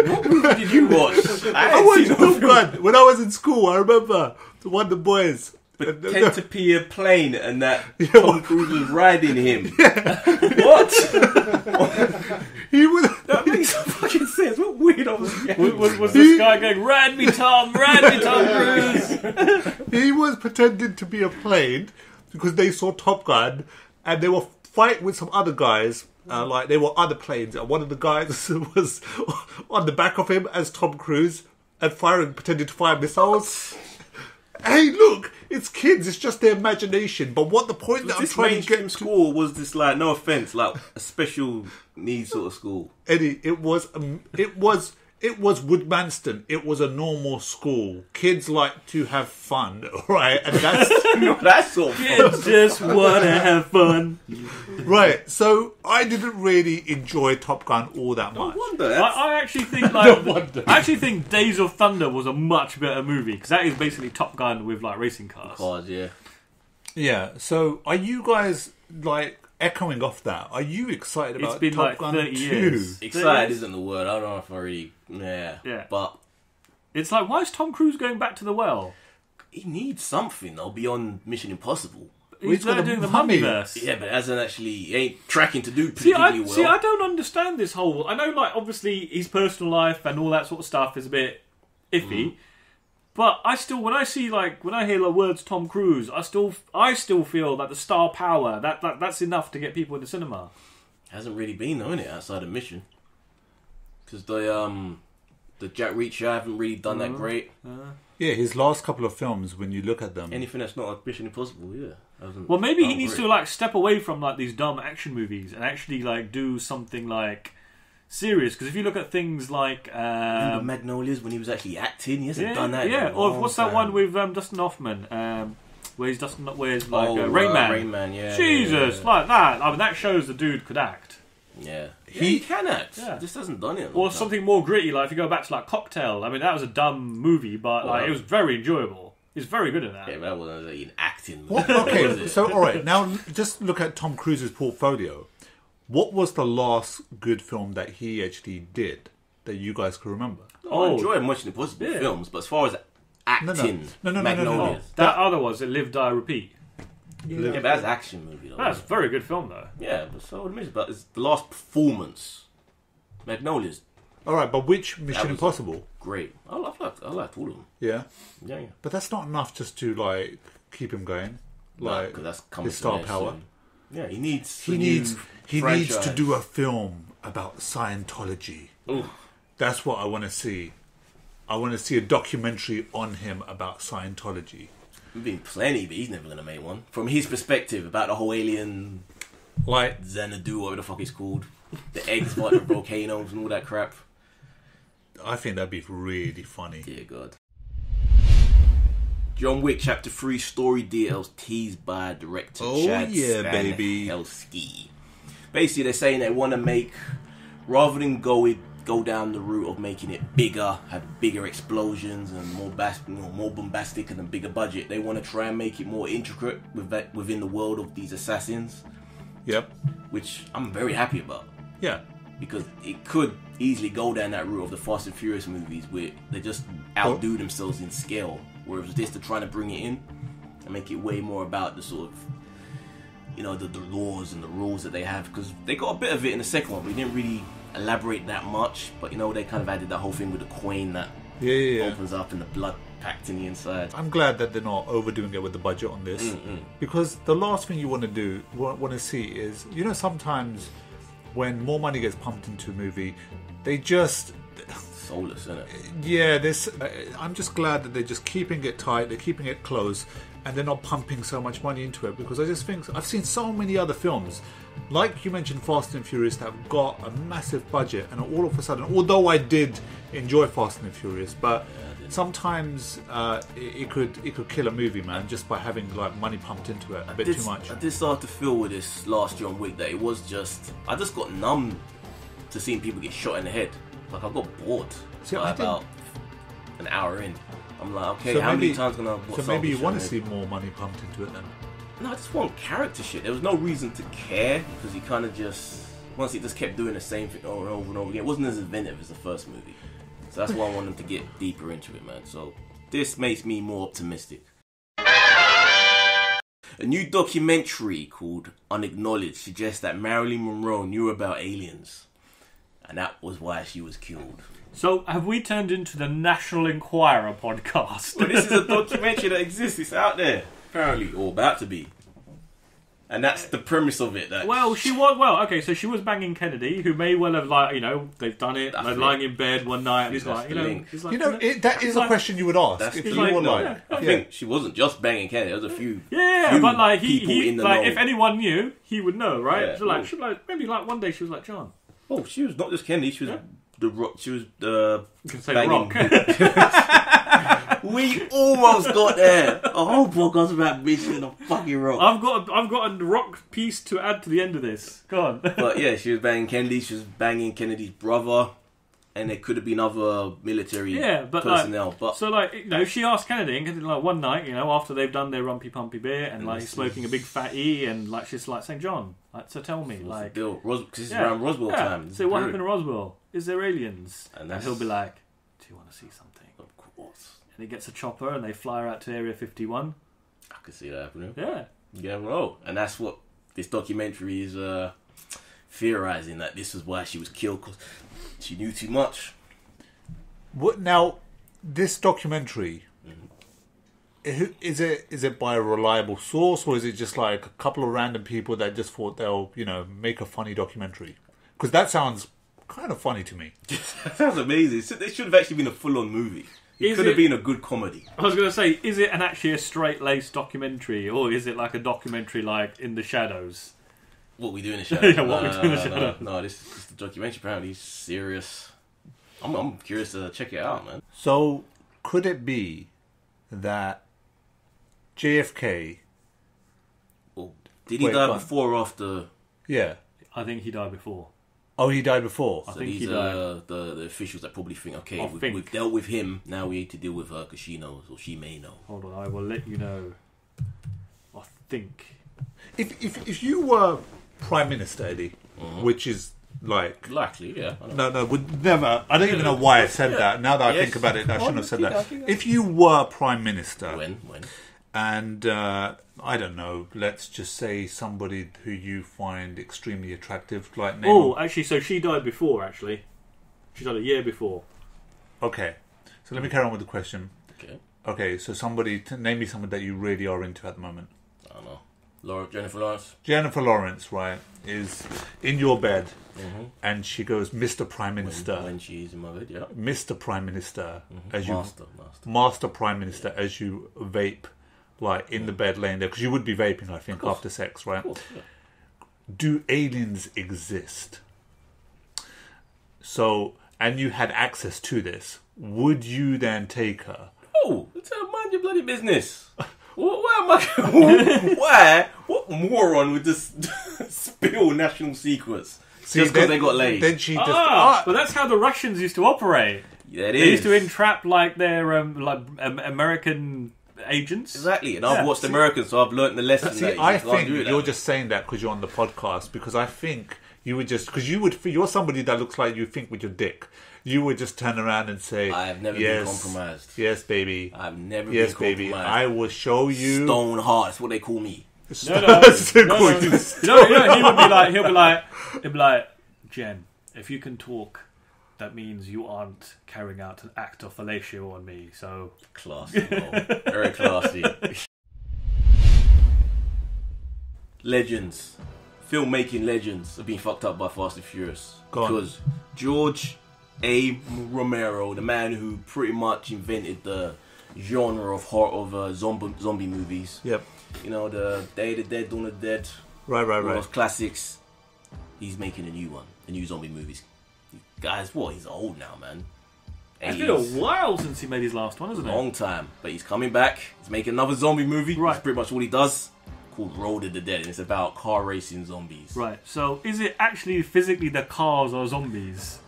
What movie did you watch? I watched Top Gun when I was in school. I remember the one the boys. Pretend to be a plane and that Tom Cruise was riding him. What? He was. That makes no fucking sense. What weirdo Was this guy going, ride me Tom Cruise? He was pretending to be a plane because they saw Top Gun and they were fighting with some other guys. Like they were other planes, and one of the guys was on the back of him as Tom Cruise, and pretending to fire missiles. Hey, look, it's kids. It's just their imagination. But what the point that I'm trying to get to... school was this, like, no offense, like a special needs sort of school. Eddie, it was Woodmanston. It was a normal school. Kids like to have fun, right? And that's that's sort of Kids just want to have fun. right. So I didn't really enjoy Top Gun all that much. No wonder. I actually think I actually think Days of Thunder was a much better movie because that is basically Top Gun with like racing cars. Yeah. Yeah. So are you guys like echoing off that? Are you excited about It's been Top like Gun 30 2? years. Excited isn't the word. I don't know if I really. Yeah. But It's like, why is Tom Cruise going back to the well? he needs something though beyond Mission Impossible. He's got there a doing the mummy. Mummyverse. Yeah, but he ain't tracking to do particularly well. See, I don't understand this whole... I know, like, obviously, his personal life and all that sort of stuff is a bit iffy. But I still, when I hear the words Tom Cruise, I still feel that the star power, that's enough to get people in the cinema. Hasn't really been though, innit, outside of Mission. Because the Jack Reacher haven't really done that great. Yeah, his last couple of films, when you look at them, Anything that's not a Mission Impossible, Well, maybe he needs to like step away from like these dumb action movies and actually like do something like serious. Because if you look at things like Remember Magnolias when he was actually acting, he hasn't done that. Yeah, in a or long what's that time. one with Dustin Hoffman? Where he's Dustin, where's like Rain Rain Man? Man, yeah. Jesus, like that. I mean, that shows the dude could act. Yeah. He can act. Yeah. Just hasn't done it. Or something more gritty, like if you go back to like Cocktail. I mean, that was a dumb movie, but like it was very enjoyable. He's very good at that. Yeah, but that wasn't an acting movie. What? Okay, so all right, now just look at Tom Cruise's portfolio. What was the last good film that he actually did that you guys can remember? I enjoy Mission Impossible films, but as far as acting, No. Magnolias. That other was it Live, Die, Repeat. Yeah, but that's action movie though. That's a very good film though. Yeah, but so it is. But it's the last performance. Magnolia's All right, but which Mission was- Impossible? great. I liked all of them. Yeah, Yeah. but that's not enough just to like keep him going. Like because that's coming his star to power. soon. Yeah, he needs. He needs to do a film about Scientology. Ooh. That's what I want to see. I want to see a documentary on him about Scientology. There's been plenty, but he's never gonna make one. From his perspective about the whole alien Like, Xanadu, whatever the fuck it's called, the eggs, like the volcanoes and all that crap. I think that'd be really funny. Dear God. John Wick Chapter 3 story details teased by director Chad baby. Stahelski. Basically, they're saying they want to make, rather than go down the route of making it bigger, have bigger explosions and more bombastic and a bigger budget, they want to try and make it more intricate within the world of these assassins, Yep. which I'm very happy about. Yeah. Because it could easily go down that route of the Fast and Furious movies where they just outdo themselves in scale. Whereas this, they're trying to bring it in and make it way more about the sort of, the laws and the rules that they have. Because they got a bit of it in the second one, but they didn't really elaborate that much. But, they kind of added that whole thing with the coin that opens up and the blood packed in the inside. I'm glad that they're not overdoing it with the budget on this. Because the last thing you want to see is, sometimes when more money gets pumped into a movie, they just... Soulless, isn't it? Yeah, I'm just glad that they're just keeping it tight, they're keeping it close, and they're not pumping so much money into it, because I just think I've seen so many other films, like you mentioned Fast and Furious, that have got a massive budget, and all of a sudden, although I did enjoy Fast and Furious, but sometimes it could kill a movie, man, just by having like money pumped into it a bit too much. I did start to feel with this last John Wick that it was just, I just got numb to seeing people get shot in the head. Like, I got bored about an hour in. I'm like, okay, so how many times can I watch? So maybe you want to see more money pumped into it then? No, I just want character shit. There was no reason to care because he kind of he just kept doing the same thing over and over and over again. It wasn't as inventive as the first movie. So that's why I want them to get deeper into it, man. So this makes me more optimistic. A new documentary called Unacknowledged suggests that Marylin Monroe knew about aliens. And that was why she was killed. So, have we turned into the National Enquirer podcast? Well, this is a documentary that exists. It's out there, apparently, or about to be. And that's the premise of it. That Well, she was okay. So she was banging Kennedy, who may well have they've done it. They're lying in bed one night, and he's like, she's like, that is a question you would ask if you were like. I think she wasn't just banging Kennedy. There was a few. Yeah, but like he in the like know. if anyone knew, he would know, right? Yeah, So like, she maybe like one day she was like, John. Oh, she was not just Kennedy. She was the Rock. She was the You can say banging. Rock. We almost got there. A whole podcast about bitching a fucking Rock. I've got a Rock piece to add to the end of this. Go on. But yeah, she was banging Kennedy. She was banging Kennedy's brother, and there could have been other military personnel. But so like she asked Kennedy, and Kennedy like one night, after they've done their rumpy pumpy beer and like he's smoking a big fat E, and like she's like saying, John, like so tell me, like because it's around Roswell time. So what happened in Roswell? Is there aliens? And he'll be like, do you want to see something? Of course. And he gets a chopper and they fly her out to Area 51. I could see that happening. Yeah. Yeah, well, and that's what this documentary is theorizing, that this is why she was killed, because she knew too much. What now? This documentary, is it by a reliable source, or is it just like a couple of random people that just thought they'll make a funny documentary? Because that sounds kind of funny to me. That sounds amazing. It should have actually been a full-on movie. It could have been a good comedy. I was going to say, is it actually a straight-laced documentary, or is it like a documentary like In the Shadows? What We Do in the Shadows? Yeah, What We Do in the Shadows. No, this is the documentary. Apparently, is serious. I'm curious to check it out, man. So, could it be that JFK... Well, did he die before or after? Yeah. I think he died before. Oh, he died before? So these are the officials that probably think, okay, we've dealt with him, now we need to deal with her because she knows, or she may know. Hold on, I will let you know. I think. If you were Prime Minister, Eddie, which is like... Likely, yeah. No, would never... I don't even know why I said that. Now that I think about it, I shouldn't have said that. If you were Prime Minister... When? And, I don't know, let's just say somebody who you find extremely attractive, like... Actually, so she died before, actually. She died a year before. Okay. So let me carry on with the question. Okay, so name me someone that you really are into at the moment. I don't know. Jennifer Lawrence? Jennifer Lawrence, right, is in your bed, and she goes, Mr. Prime Minister. When she's in my bed, yeah. Mr. Prime Minister, as Master Prime Minister, as you vape, like, in the bed laying there, because you would be vaping, I think, after sex, right? Of course, yeah. Do aliens exist? So, and you had access to this, would you then take her? Oh, mind your bloody business. Why? What moron would just spill national secrets just because they got laid? Then she just... but that's how the Russians used to operate. Yeah, They used to entrap, like, their American... agents. Exactly, and I've watched Americans, so I've learnt the lesson. I think you're just saying that because you're on the podcast, because I think you would just... Because you're somebody that looks like you think with your dick. You would just turn around and say... I have never been compromised. Yes, baby. I've never been compromised. Baby. I will show you... Stone heart, that's what they call me. No. He'll be like, Jen, if you can talk, that means you aren't carrying out an act of fellatio on me, so... Classy, very classy. Legends. Filmmaking legends have been fucked up by Fast and Furious. Because George A. Romero, the man who pretty much invented the genre of zombie movies. Yep. The Day of the Dead, Dawn of the Dead. Right. Those classics. He's making a new one. A new zombie movies. Guys, he's old now, man. It's been a while since he made his last one, isn't it? Long time. But he's coming back. He's making another zombie movie. Right. That's pretty much all he does. Called Road of the Dead. And it's about car racing zombies. Right. So, is it actually physically the cars are zombies?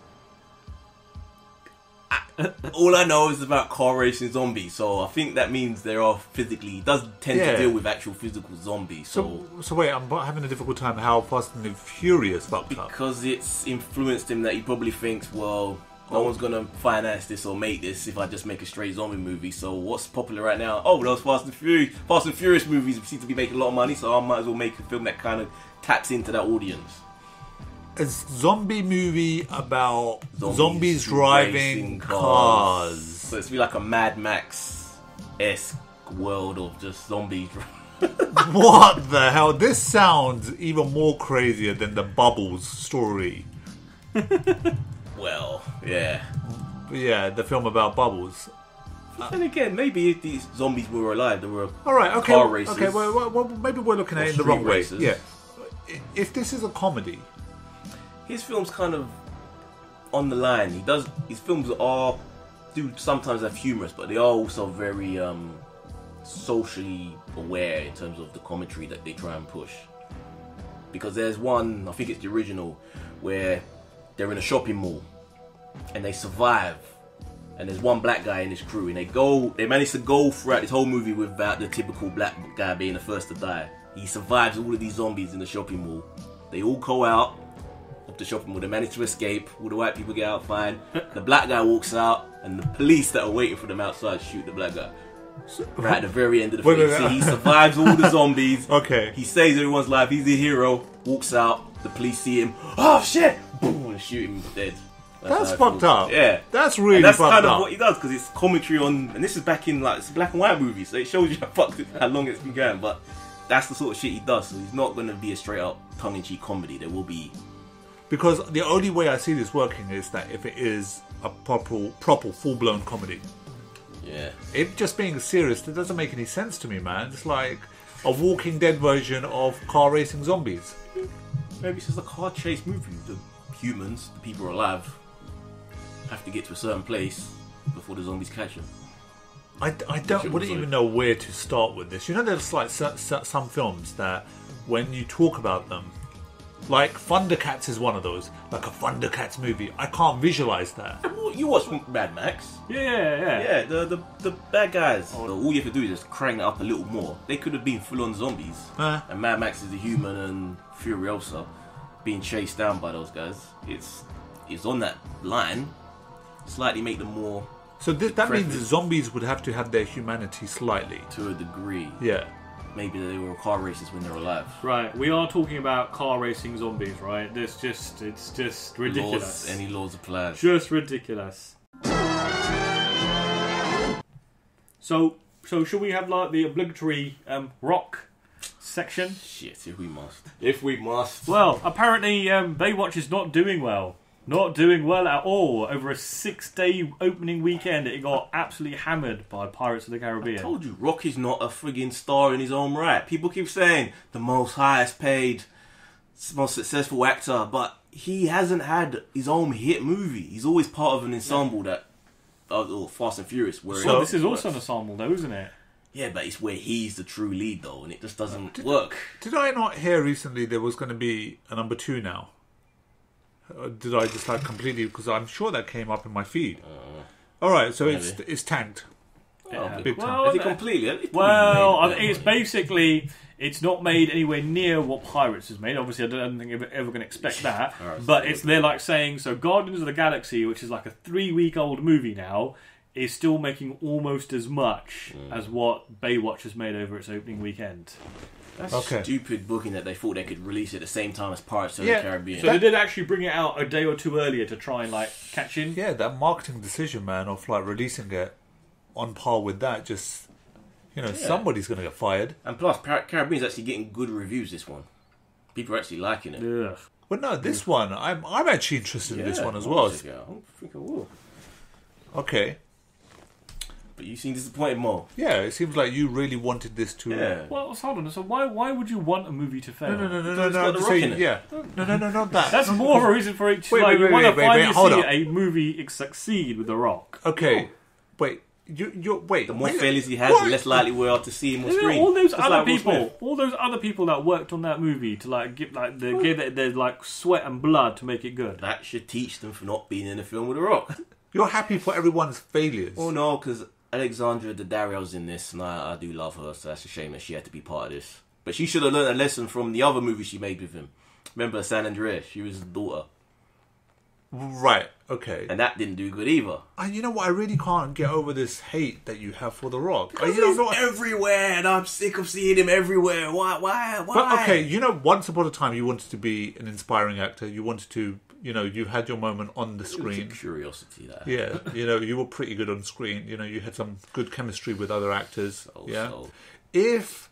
All I know is about car racing zombies. So, I think that means they are physically... He does tend to deal with actual physical zombies. So wait, I'm having a difficult time how Fast and Furious fucked up. Because it's influenced him that he probably thinks, well... No one's gonna finance this or make this if I just make a straight zombie movie. So what's popular right now? Oh, those Fast and Furious movies seem to be making a lot of money, so I might as well make a film that kind of taps into that audience. A zombie movie about zombies driving cars. So it's be like a Mad Max-esque world of just zombies. What the hell? This sounds even more crazier than the Bubbles story. Well, yeah. Yeah, the film about Bubbles. And again, maybe if these zombies were alive, there were All right, okay, car races. okay. Well, maybe we're looking at it in the street wrong way. races. Yeah. If this is a comedy, His films kind of on the line. His films do sometimes have humorous, but they are also very socially aware in terms of the commentary that they try and push. Because there's one, I think it's the original, where they're in a shopping mall and they survive. And there's one black guy in his crew, and they manage to go throughout this whole movie without the typical black guy being the first to die. He survives all of these zombies in the shopping mall. They all go out of the shopping mall. They manage to escape. All the white people get out fine. The black guy walks out, and the police that are waiting for them outside shoot the black guy. Right at the very end of the film. See, he survives all the zombies. Okay. He saves everyone's life. He's a hero. Walks out. The police see him. Oh shit! Boom! And shoot him dead. that's fucked up. Yeah, That's really that's fucked kind of up. what he does, because it's commentary on, and this is back in it's a black and white movie, so it shows you how long it's been going. But that's the sort of shit he does. So he's not going to be a straight up tongue-in-cheek comedy. There will be, Because the only way I see this working is that if it is a proper full-blown comedy. yeah. It just being serious, that doesn't make any sense to me, man. It's like a Walking Dead version of car racing zombies. Maybe it's just a car chase movie. The humans, the people alive, have to get to a certain place before the zombies catch them. I wouldn't even know where to start with this. You know, there's like some films that when you talk about them, like Thundercats is one of those, like a Thundercats movie. I can't visualize that. You watch Mad Max? Yeah. Yeah, the bad guys. All you have to do is just crank it up a little more. They could have been full-on zombies. And Mad Max is a human, and Furiosa being chased down by those guys. It's on that line. Slightly make them more. So that means the zombies would have to have their humanity slightly. To a degree. Yeah. Maybe they were car races when they're alive. Right, we are talking about car racing zombies, right? It's just ridiculous. Any laws apply. Just ridiculous. So should we have like the obligatory rock section? Shit, if we must. Well, apparently Baywatch is not doing well. Not doing well at all. Over a 6-day opening weekend, it got absolutely hammered by Pirates of the Caribbean. I told you, Rocky's not a friggin' star in his own right. People keep saying the most highest paid, most successful actor, but he hasn't had his own hit movie. He's always part of an ensemble that, Fast and Furious. Where So this is also an ensemble, though, isn't it? Yeah, but it's where he's the true lead, though, and it just doesn't work. Did I not hear recently there was going to be a number 2 now? Or did I just completely? Because I'm sure that came up in my feed. All right, so it's tanked. Big time. Is it completely? Well, it's basically it's not made anywhere near what Pirates has made. Obviously, I don't think we're ever going to expect that. Right, but they're like saying so. Guardians of the Galaxy, which is like a 3-week-old movie now, is still making almost as much as what Baywatch has made over its opening weekend. That's stupid booking that they thought they could release it at the same time as Pirates of the Caribbean. So they did actually bring it out a day or two earlier to try and catch in. Yeah, that marketing decision, man, of releasing it on par with that, just somebody's going to get fired. And plus, Caribbean's actually getting good reviews. This one, people are actually liking it. Yeah. But no, this one, I'm actually interested in this one as well. I think I will. Okay. But you seem disappointed, Mo. Yeah, it seems like you really wanted this to. Yeah. Well, hold on. So why would you want a movie to fail? No. It's got The Rock in it. Yeah. No, not that. That's more of a reason for it to Wait, you want to finally hold see up. a movie succeed with The Rock. Okay. Wait. You wait. The more failures he has, What? the less likely we are to see him on screen. All those Just other like Will people, Smith. all those other people that worked on that movie to give their sweat and blood to make it good. That should teach them for not being in a film with The Rock. You're happy for everyone's failures. Oh no, because Alexandra Daddario's in this, and I do love her, so that's a shame that she had to be part of this. But she should have learned a lesson from the other movie she made with him. Remember San Andreas? She was his daughter. Right. Okay. And that didn't do good either. And you know what? I really can't get over this hate that you have for The Rock. Because he's everywhere, and I'm sick of seeing him everywhere. Why? But okay, once upon a time you wanted to be an inspiring actor. You wanted to, you had your moment on the screen. Curiosity there. Yeah, you were pretty good on screen. You had some good chemistry with other actors. If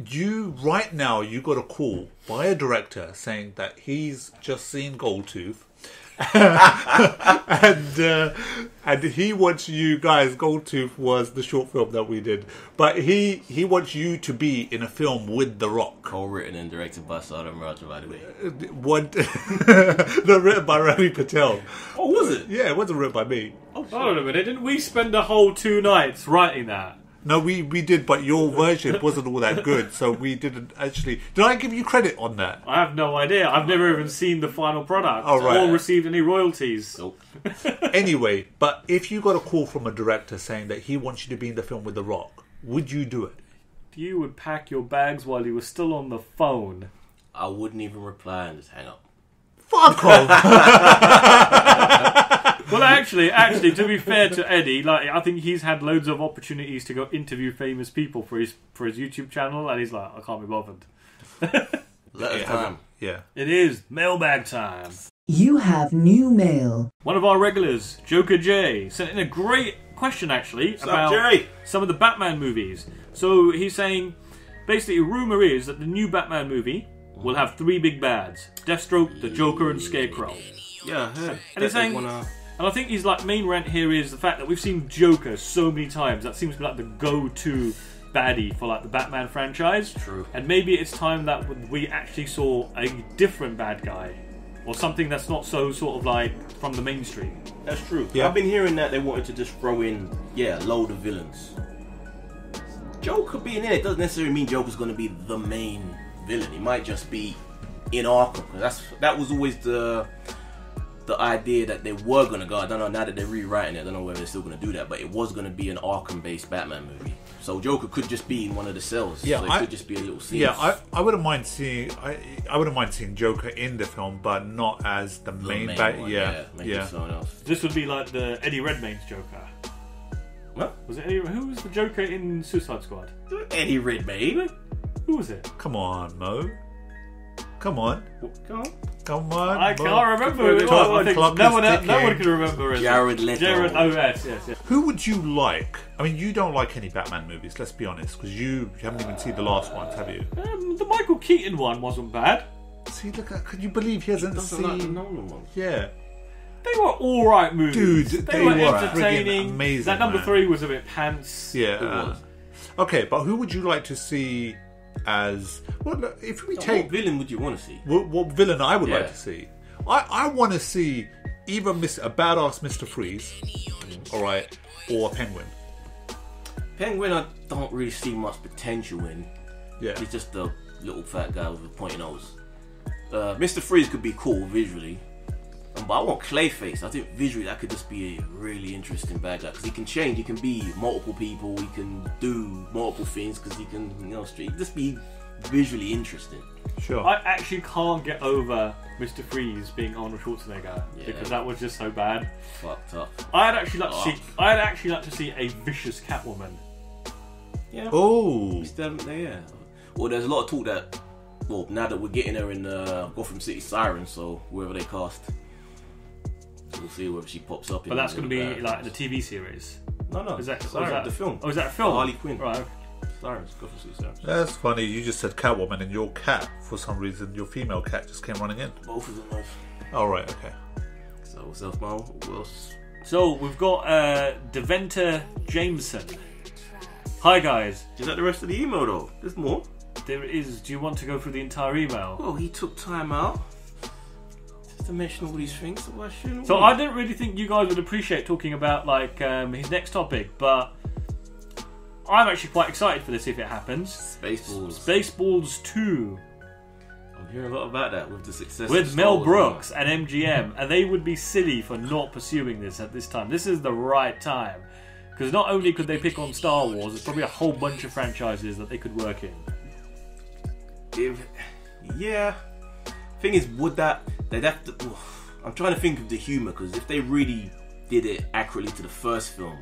you right now you got a call by a director saying that he's just seen Goldtooth. and he wants you guys. Goldtooth was the short film that we did, but he wants you to be in a film with The Rock. Co-written and directed by Sadam Raja, by the way. Not written by Ravi Patel. Oh, was it? Yeah, it wasn't written by me. Oh, hold on a minute. Didn't we spend the whole 2 nights writing that? No, we did, but your version wasn't all that good, so we didn't actually. Did I give you credit on that? I have no idea. I've never even seen the final product right. or received any royalties. Nope. Anyway, but if you got a call from a director saying that he wants you to be in the film with The Rock, would you do it? You would pack your bags while you were still on the phone. I wouldn't even reply and just hang up. Fuck off! Well, actually, to be fair to Eddie, like I think he's had loads of opportunities to go interview famous people for his YouTube channel, and he's like, I can't be bothered. Let us time. Yeah. It is mailbag time. You have new mail. One of our regulars, Joker J, sent in a great question actually about Jay? some of the Batman movies. So he's saying, basically, rumor is that the new Batman movie will have 3 big bads: Deathstroke, the Joker, and Scarecrow. Yeah, I heard. And he's saying, and I think his like main rant here is the fact that we've seen Joker so many times. That seems to be like the go-to baddie for like the Batman franchise. True. And maybe it's time that we actually saw a different bad guy, or something that's not so sort of like from the mainstream. That's true. Yeah. I've been hearing that they wanted to just throw in, a load of villains. Joker being in it doesn't necessarily mean Joker's going to be the main villain. He might just be in Arkham. That was always the idea that they were going to go. I don't know, now that they're rewriting it, I don't know whether they're still going to do that, but it was going to be an Arkham-based Batman movie. So Joker could just be in one of the cells. Yeah, so it could just be a little scene. Yeah, I wouldn't mind seeing. I wouldn't mind seeing Joker in the film, but not as the main bad. one. Yeah, Make it someone else. This would be like the Eddie Redmayne's Joker. What? Was it Eddie? Who was the Joker in Suicide Squad? Eddie Redmayne. Who was it? Come on, Mo. Come on. Come on. I Mo. can't remember who it was. I think no one can remember it. Jared Leto. Oh, yes. Who would you like? I mean, you don't like any Batman movies, let's be honest, because you haven't even seen the last ones, have you? The Michael Keaton one wasn't bad. See, look, can you believe he hasn't Doesn't seen... like the Nolan one. Yeah. They were alright movies. Dude, they were friggin' entertaining. amazing, That number man. 3 was a bit pants. Yeah. It was. Okay, but who would you like to see as... Well, look, if we take... What villain would you want to see? What villain I would like Yeah. to see? I want to see either a badass Mr. Freeze, alright, or a Penguin. Penguin, I don't really see much potential in. Yeah. He's just a little fat guy with a pointy nose. Mr. Freeze could be cool visually, but I want Clayface. I think visually that could just be a really interesting bad guy because he can change. He can be multiple people. He can do multiple things because he can, just be visually interesting. Sure. I actually can't get over Mr. Freeze being Arnold Schwarzenegger because that was just so bad. Fucked up. I'd actually like to see a vicious Catwoman. Yeah. Oh. Yeah. Well, there's a lot of talk that. Well, now that we're getting her in Gotham City Sirens, so whoever they cast, so we'll see whether she pops up. But that's going to be like the TV series. No. Is that the film? Oh, is that a film? Harley Quinn. Right. Sirens, Gotham City Sirens. That's funny. You just said Catwoman, and your cat, for some reason, your female cat just came running in. Both of them have. Oh, right, okay. So what's else, Mo? What else? So we've got Deventer Jameson. Hi guys. Is that the rest of the email though? There's more. There is. Do you want to go through the entire email? Well, he took time out just to mention all these things. So why shouldn't So we? I didn't really think you guys would appreciate talking about like his next topic, but I'm actually quite excited for this if it happens. Spaceballs. Spaceballs 2 I'm hearing a lot about that with the success with of Mel Star Wars Brooks and MGM, and they would be silly for not pursuing this at this time. This is the right time because not only could they pick on Star Wars, there's probably a whole bunch of franchises that they could work in. Thing is, would that they'd have to? I'm trying to think of the humor because if they really did it accurately to the first film,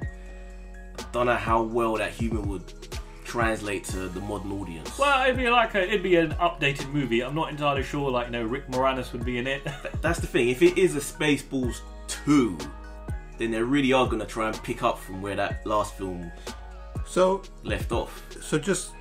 I don't know how well that humor would translate to the modern audience. Well, it'd be an updated movie. I'm not entirely sure. Like, Rick Moranis would be in it. That's the thing. If it is a Spaceballs 2, then they really are going to try and pick up from where that last film left off. So just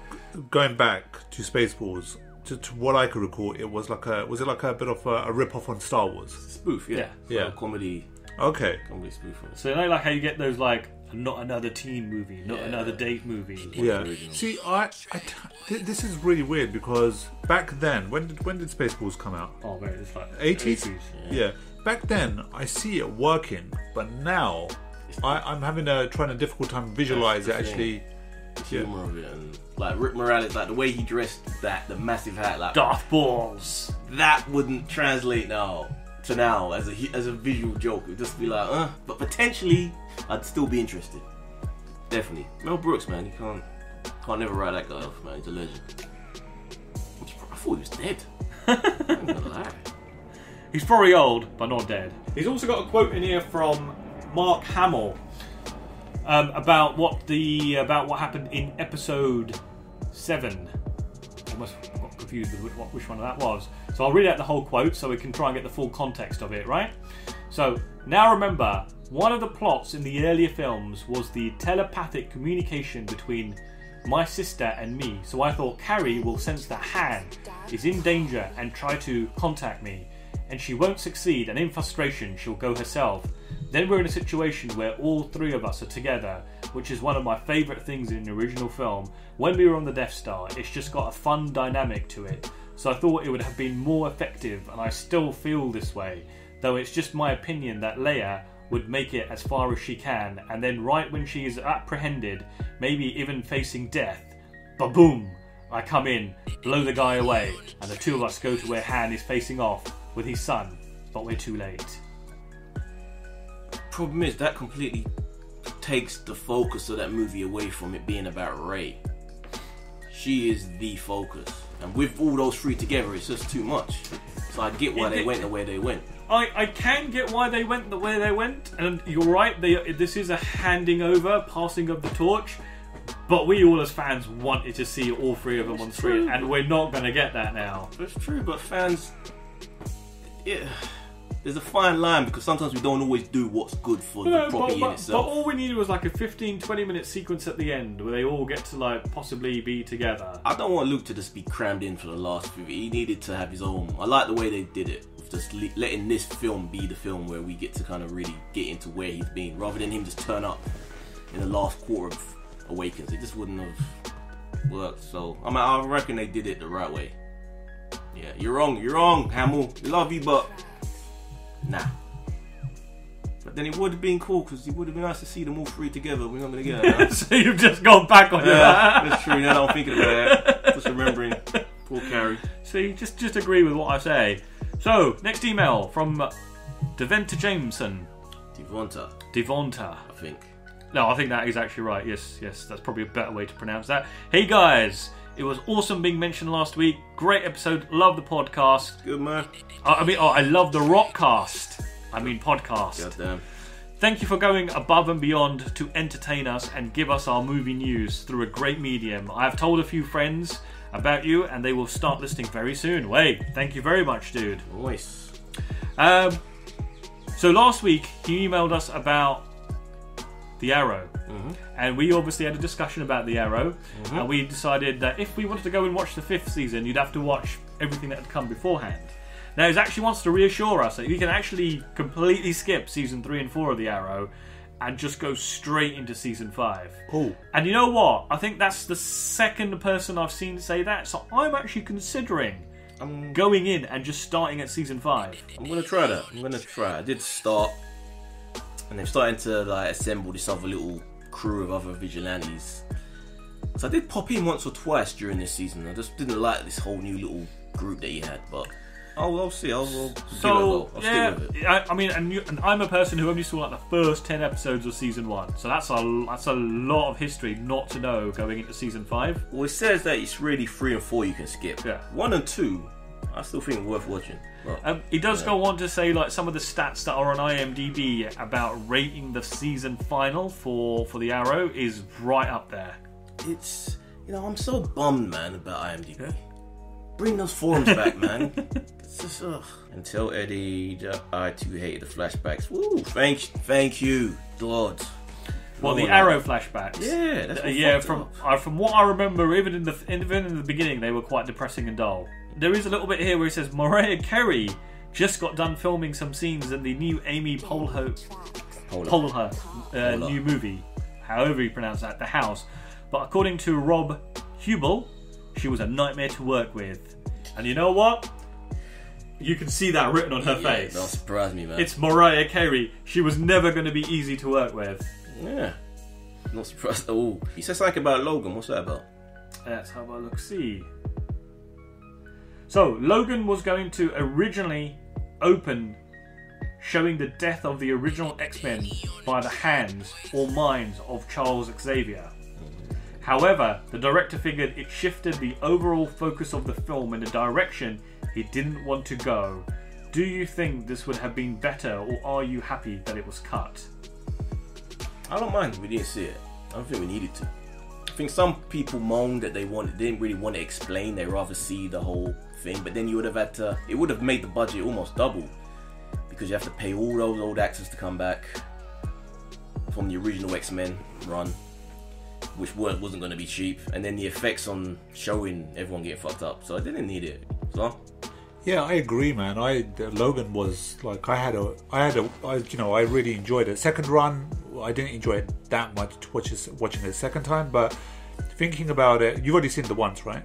going back to Spaceballs, to what I could recall, it was like a bit of a rip-off on Star Wars? Spoof, yeah. Yeah. Comedy Okay. spoof. So like how you get those like not another teen movie, not another date movie. Yeah. See, this is really weird because back then, when did Spaceballs come out? Oh man, it's like 80s? Yeah. Back then, I see it working, but now I'm having a difficult time visualize it actually. The humor of it, and like Rick Morales, like the way he dressed, the massive hat, like Darth Balls. that wouldn't translate now as a visual joke. It would just be like, but potentially I'd still be interested. Definitely. Mel Brooks, man, you can't never write that guy off, man. He's a legend. I thought he was dead. I'm gonna lie. He's probably old, but not dead. He's also got a quote in here from Mark Hamill about what happened in episode 7. I almost got confused with which one that was. So I'll read out the whole quote so we can try and get the full context of it, right? So, now remember, one of the plots in the earlier films was the telepathic communication between my sister and me. So I thought Carrie will sense that Han is in danger and try to contact me. And she won't succeed, and in frustration she'll go herself. Then we're in a situation where all three of us are together, which is one of my favourite things in the original film. When we were on the Death Star, it's just got a fun dynamic to it. So I thought it would have been more effective, and I still feel this way. Though it's just my opinion that Leia would make it as far as she can, and then right when she is apprehended, maybe even facing death, ba-boom, I come in, blow the guy away, and the two of us go to where Han is facing off with his son, but we're too late. Problem is that completely takes the focus of that movie away from it being about Rey. She is the focus, and with all those three together, it's just too much. So I get why they went the way they went. I can get why they went the way they went, and you're right. This is a handing over, passing of the torch. But we all as fans wanted to see all three of them on screen, and we're not going to get that now. That's true, but fans, yeah, there's a fine line because sometimes we don't always do what's good for the property in itself. But all we needed was like a 15-20 minute sequence at the end where they all get to like possibly be together. I don't want Luke to just be crammed in for the last movie. He needed to have his own. I like the way they did it, with just letting this film be the film where we get to kind of really get into where he's been, rather than him just turn up in the last quarter of Awakens. It just wouldn't have worked. So I reckon they did it the right way. Yeah, you're wrong, Hamill. We love you, but nah. But then it would have been cool because it would have been nice to see them all three together. We're not going to get that. So you've just gone back on your that's true. Now I'm thinking about that. Just remembering poor Carrie. See, just agree with what I say. So, next email from Devonta Jameson. Devonta. I think. No, I think that is actually right. Yes, that's probably a better way to pronounce that. Hey guys, it was awesome being mentioned last week. Great episode. Love the podcast. Good man. I love the Rockcast. Podcast. Goddamn. Thank you for going above and beyond to entertain us and give us our movie news through a great medium. I have told a few friends about you and they will start listening very soon. Wait, thank you very much, dude. Nice. So last week he emailed us about The Arrow, and we obviously had a discussion about The Arrow, and we decided that if we wanted to go and watch the 5th season, you'd have to watch everything that had come beforehand. Now he actually wants to reassure us that you can actually completely skip season 3 and 4 of The Arrow and just go straight into season 5. Cool. And you know what? I think that's the second person I've seen say that, so I'm actually considering going in and just starting at season 5. I'm going to try that. I did start, and they're starting to assemble this other little crew of other vigilantes. So I did pop in once or twice during this season. I just didn't like this whole new little group that he had, but I'll see. I'll stick with it. And I'm a person who only saw the first 10 episodes of season 1, so that's a lot of history not to know going into season 5. Well, it says that it's really 3 and 4 you can skip. Yeah. 1 and 2, I still think worth watching. He does go on to say some of the stats that are on IMDb about rating the season final for The Arrow is right up there. It's I'm so bummed, man, about IMDb. Yeah. Bring those forums back, man. It's just Until Eddie, I too hated the flashbacks. Woo! Thank you, Lord. Well, No the one Arrow liked flashbacks. Yeah, that's what Yeah, fucked it from what I remember, even in the beginning, they were quite depressing and dull. There is a little bit here where it says Mariah Carey just got done filming some scenes in the new Amy Poehler new movie, however you pronounce that, The House. But according to Rob Hubel, she was a nightmare to work with. And you know what? You can see that written on her face. Don't surprise me, man. It's Mariah Carey. She was never going to be easy to work with. Yeah. Not surprised at all. He said something about Logan. What's that about? Let's have a look. See. So, Logan was going to originally open showing the death of the original X-Men by the hands or minds of Charles Xavier. However, the director figured it shifted the overall focus of the film in a direction he didn't want to go. Do you think this would have been better, or are you happy that it was cut? I don't mind. We didn't see it. I don't think we needed to. I think some people moaned that they didn't really want to explain. They rather see the whole thing. But then you would have had to. It would have made the budget almost double because you have to pay all those old actors to come back from the original X-Men run, which wasn't going to be cheap, and then the effects on showing everyone getting fucked up. So I didn't need it. So. Yeah, I agree, man. Logan was like I really enjoyed it. Second run, I didn't enjoy it that much watching it a second time, but thinking about it, you've already seen it once, right?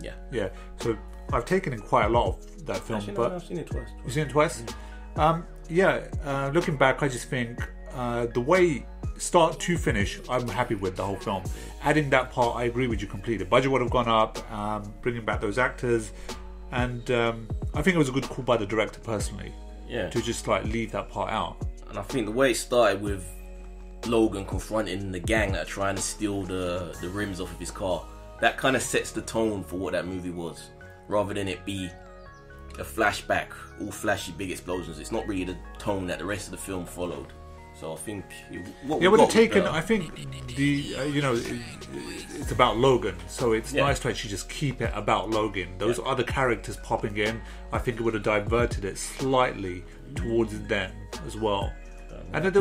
Yeah. Yeah. So I've taken in quite a lot of that film. Actually, but no, I've seen it twice. You've seen it twice? Looking back, I just think the way start to finish, I'm happy with the whole film. Adding that part, I agree with you completely. The budget would have gone up, bringing back those actors, and I think it was a good call by the director personally. Yeah. To just like leave that part out. And I think the way it started with Logan confronting the gang that are trying to steal the rims off of his car, that kind of sets the tone for what that movie was, rather than it be a flashback, all flashy, big explosions. It's not really the tone that the rest of the film followed. So I think I think it's about Logan, so it's nice to actually just keep it about Logan. Those other characters popping in, I think it would have diverted it slightly towards them as well. And then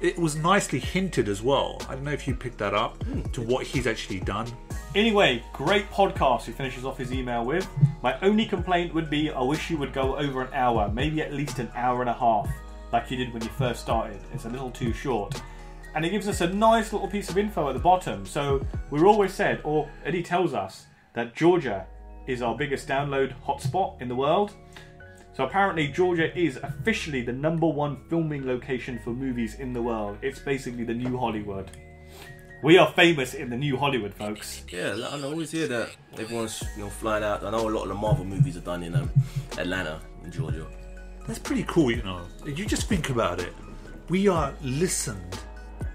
it was nicely hinted as well. I don't know if you picked that up to what he's actually done. Anyway, great podcast, he finishes off his email with. My only complaint would be I wish you would go over an hour, maybe at least an hour and a half, like you did when you first started. It's a little too short. And it gives us a nice little piece of info at the bottom. So we're always said, or Eddie tells us, that Georgia is our biggest download hotspot in the world. So apparently Georgia is officially the #1 filming location for movies in the world. It's basically the new Hollywood. We are famous in the new Hollywood, folks. Yeah, I always hear that everyone's flying out. I know a lot of the Marvel movies are done in Atlanta, in Georgia. That's pretty cool, you know. You just think about it. We are listened.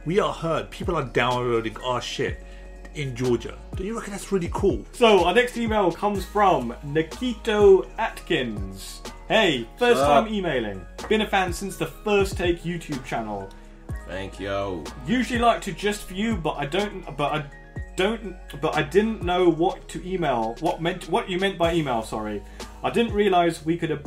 We are heard. People are downloading our shit in Georgia. Do you reckon that's really cool? So our next email comes from Nikito Atkins. Hey, first time emailing. Been a fan since the First Take YouTube channel. Thank you. Usually like to just view, but I didn't know what to email. What you meant by email? Sorry, I didn't realise we could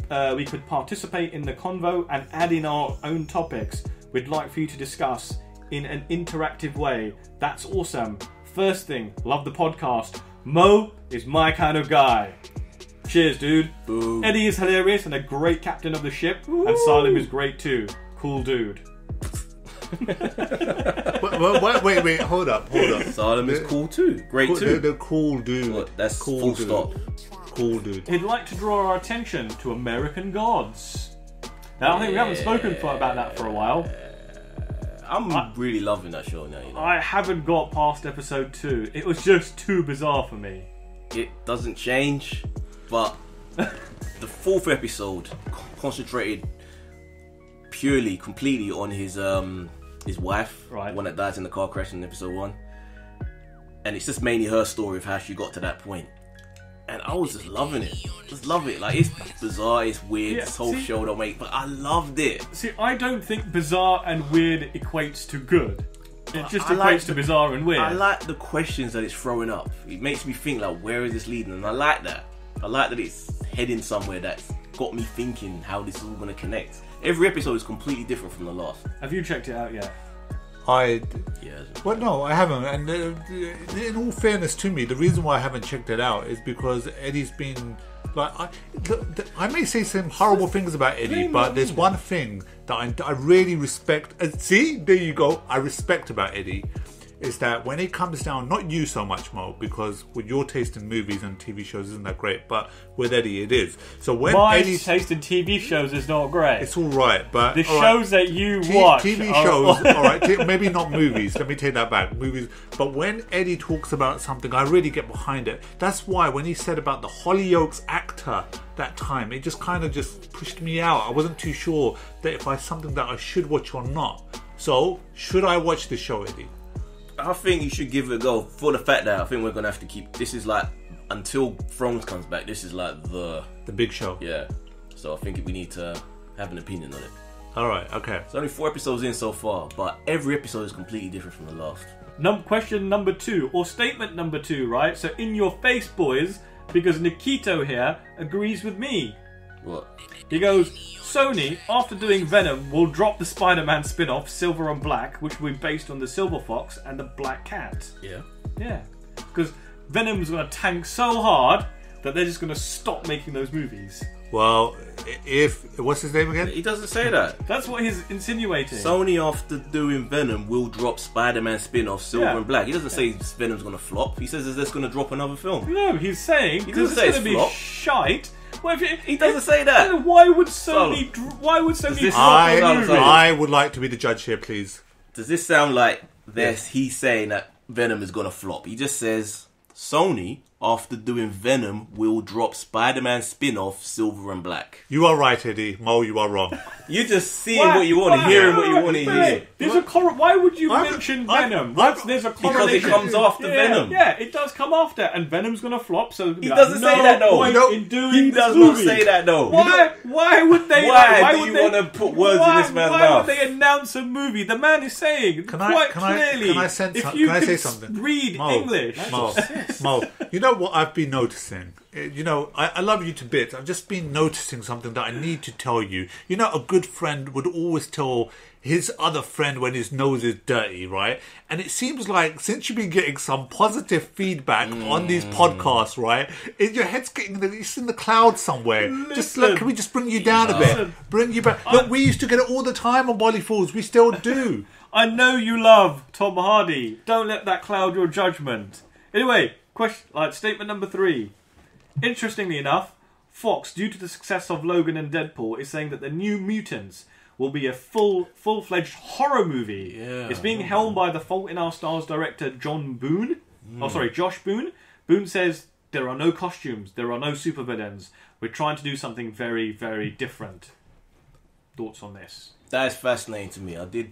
participate in the convo and add in our own topics we'd like for you to discuss in an interactive way. That's awesome. First thing, love the podcast. Mo is my kind of guy. Cheers, dude. Boo. Eddie is hilarious and a great captain of the ship, and Salem is great too. Cool dude. Wait, hold up. Salem is cool too. Great too. The cool dude. Look, that's cool full dude. stop. Cool dude. He'd like to draw our attention to American Gods. Now, I think we haven't spoken about that for a while. I'm really loving that show now. I haven't got past episode 2. It was just too bizarre for me. It doesn't change, but the 4th episode concentrated completely on his wife, right, the one that dies in the car crash in episode 1, and it's just mainly her story of how she got to that point. And I was just loving it. Just love it. Like, it's bizarre, it's weird, this whole show don't make, but I loved it. See, I don't think bizarre and weird equates to good. It just equates to bizarre and weird. I like the questions that it's throwing up. It makes me think, like, where is this leading? And I like that. I like that it's heading somewhere that's got me thinking how this is all going to connect. Every episode is completely different from the last. Have you checked it out yet? Yeah. Well, no, I haven't. And in all fairness to me, the reason why I haven't checked it out is because Eddie's been like, I may say some horrible things about Eddie, but there's one thing that I really respect. See, there you go. I respect about Eddie is that when it comes down, not you so much, Mo, because with your taste in movies and TV shows isn't that great, but with Eddie it is. So when My Eddie's taste in TV shows is not great. it's all right, but The all shows that you watch TV are- shows, all right, maybe not movies. Let me take that back, movies. But when Eddie talks about something, I really get behind it. That's why when he said about the Hollyoaks actor that time, it just kind of just pushed me out. I wasn't too sure that if I something that I should watch or not. So should I watch this show, Eddie? I think you should give it a go for the fact that I think we're gonna have to keep. This is like until Thrones comes back. This is like the big show. Yeah. So I think we need to have an opinion on it. All right. Okay. It's only 4 episodes in so far, but every episode is completely different from the last. Question number 2, or statement number 2, right? So in your face, boys, because Nikito here agrees with me. What? He goes, Sony, after doing Venom, will drop the Spider-Man spin-off, Silver and Black, which will be based on the Silver Fox and the Black Cat. Yeah. Yeah. Because Venom's going to tank so hard that they're just going to stop making those movies. Well, if what's his name again? He doesn't say that. That's what he's insinuating. Sony, after doing Venom, will drop Spider-Man spin-off Silver Yeah. and Black. He doesn't say Venom's gonna flop. He says he's just gonna drop another film. No, he's saying He because doesn't say it's going to be flop. shite. Well, He doesn't say that. Why would Sony? Why would Sony this- drop a Sorry. movie? I would like to be the judge here, please. Does this sound like he's saying that Venom is gonna flop? He just says Sony, after doing Venom, will drop Spider-Man spin-off Silver and Black. You are right, Eddie. Mo, you are wrong. You're just seeing what you want to, hearing what you want to hear. There's a why would you I'm- mention I'm- Venom? There's a Because correlation. it comes after Yeah, Venom. Yeah, it does come after, and Venom's gonna flop. So He doesn't say that, though. Point No, in doing He this does not movie. say that though. Why would they? Why do would you they- wanna put words in this man's why mouth? would they announce a movie? The man is saying quite clearly. Can I say could something? read Mo, English. Mo, you know what I've been noticing? You know, I love you to bits. I've just been noticing something that I need to tell you. You know, a good friend would always tell his other friend when his nose is dirty, right? And it seems like since you've been getting some positive feedback on these podcasts, right? Your head's getting it's in the clouds somewhere. Just look, can we just bring you down a bit? Bring you back. Look, we used to get it all the time on Bolly Fools. We still do. I know you love Tom Hardy. Don't let that cloud your judgment. Anyway, statement number 3. Interestingly enough, Fox, due to the success of Logan and Deadpool, is saying that the New Mutants will be a full-fledged horror movie. Yeah. It's being helmed by The Fault in Our Stars director Josh Boone. Boone says there are no costumes, there are no supervillains. We're trying to do something very, very different. Thoughts on this? That is fascinating to me. I did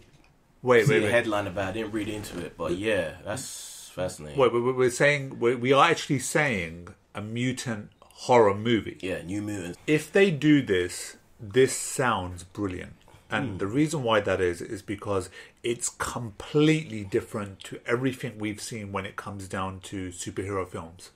Wait. see a headline about it. I didn't read into it, but yeah, that's fascinating. We're saying we are actually saying a mutant horror movie. Yeah, New Mutants. If they do this sounds brilliant. And the reason why that is because it's completely different to everything we've seen when it comes down to superhero films.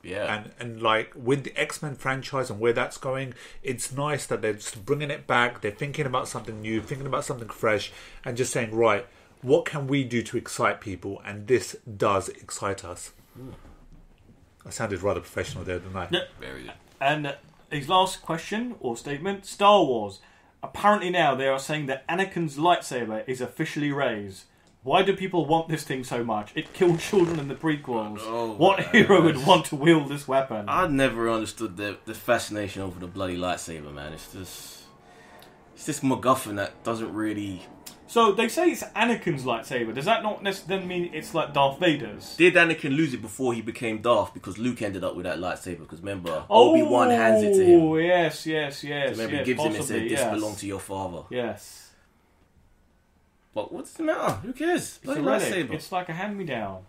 Yeah. And like with the X-Men franchise and where that's going, it's nice that they're just bringing it back. They're thinking about something new, thinking about something fresh, and just saying, right, what can we do to excite people? And this does excite us. I sounded rather professional there, didn't I? Yeah. Very good. And his last question or statement, Star Wars. Apparently now they are saying that Anakin's lightsaber is officially raised. Why do people want this thing so much? It killed children in the prequels. What hero would want to wield this weapon? I never understood the fascination over the bloody lightsaber, man. It's this MacGuffin that doesn't really... So they say it's Anakin's lightsaber. Does that not necessarily mean it's like Darth Vader's? Did Anakin lose it before he became Darth? Because Luke ended up with that lightsaber. Because remember, Obi-Wan hands it to him. Oh, yes. Remember, he gives him and said, "This belongs to your father." Yes. But what's the matter? Who cares? It's a Bloody relic. lightsaber. It's like a hand-me-down.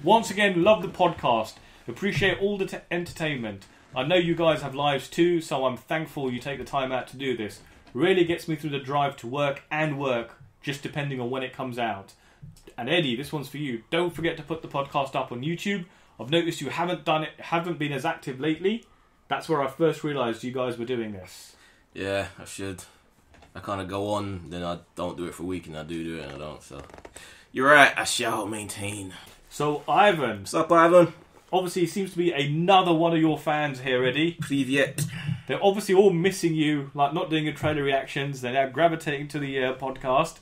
Once again, love the podcast. Appreciate all the entertainment. I know you guys have lives too, so I'm thankful you take the time out to do this. Really gets me through the drive to work and work, just depending on when it comes out. And Eddie, this one's for you. Don't forget to put the podcast up on YouTube. I've noticed you haven't been as active lately. That's where I first realised you guys were doing this. Yeah, I should. I kind of go on, then I don't do it for a week, and I do it, and I don't. So You're right, I shall maintain. So, Ivan. What's up, Ivan? Obviously, seems to be another one of your fans here, Eddie. Privyet. They're obviously all missing you, like not doing your trailer reactions. They're now gravitating to the podcast.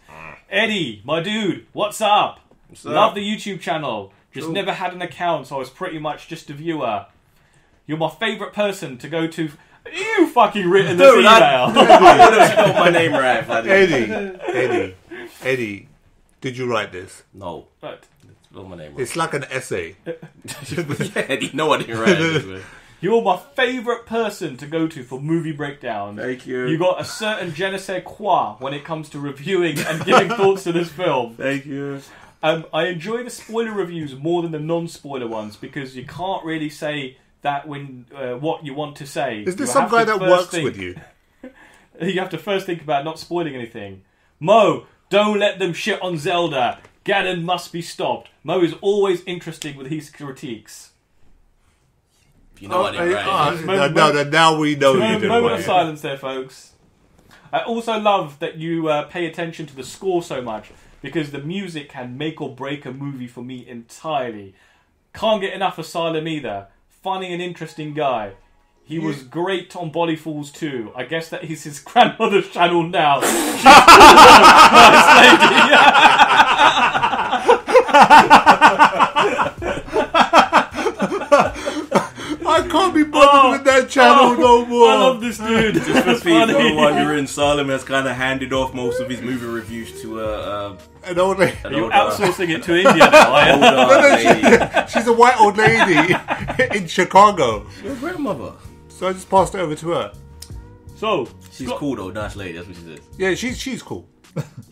Eddie, my dude, what's up? Love the YouTube channel. Just never had an account, so I was pretty much just a viewer. You're my favourite person to go to. You fucking written this email. I would have spelled my name right if I did. Eddie, did you write this? No. But Spell my name right. It's like an essay. Yeah, Eddie, no, I didn't write it. you're my favourite person to go to for movie breakdowns. Thank you. You got a certain je ne sais quoi when it comes to reviewing and giving thoughts to this film. Thank you. I enjoy the spoiler reviews more than the non-spoiler ones because you can't really say that when what you want to say. Is there some guy that works with you? You have to first think about not spoiling anything. Mo, don't let them shit on Zelda. Ganon must be stopped. Mo is always interesting with his critiques. You know I didn't write it. Now we know you didn't Moment write of silence there, folks. I also love that you pay attention to the score so much because the music can make or break a movie for me entirely. Can't get enough Asylum either. Funny and interesting guy. He was great on Body Falls too. I guess that is his grandmother's channel now. She's nice lady. I can't be bothered with that channel no more. I love this dude. Just for people wondering, Salem has kind of handed off most of his movie reviews to an old lady. You're outsourcing it to India now, are you? She's a white old lady in Chicago. Your grandmother. So I just passed it over to her. So She's cool though, nice lady, that's what she said. Yeah, she's cool.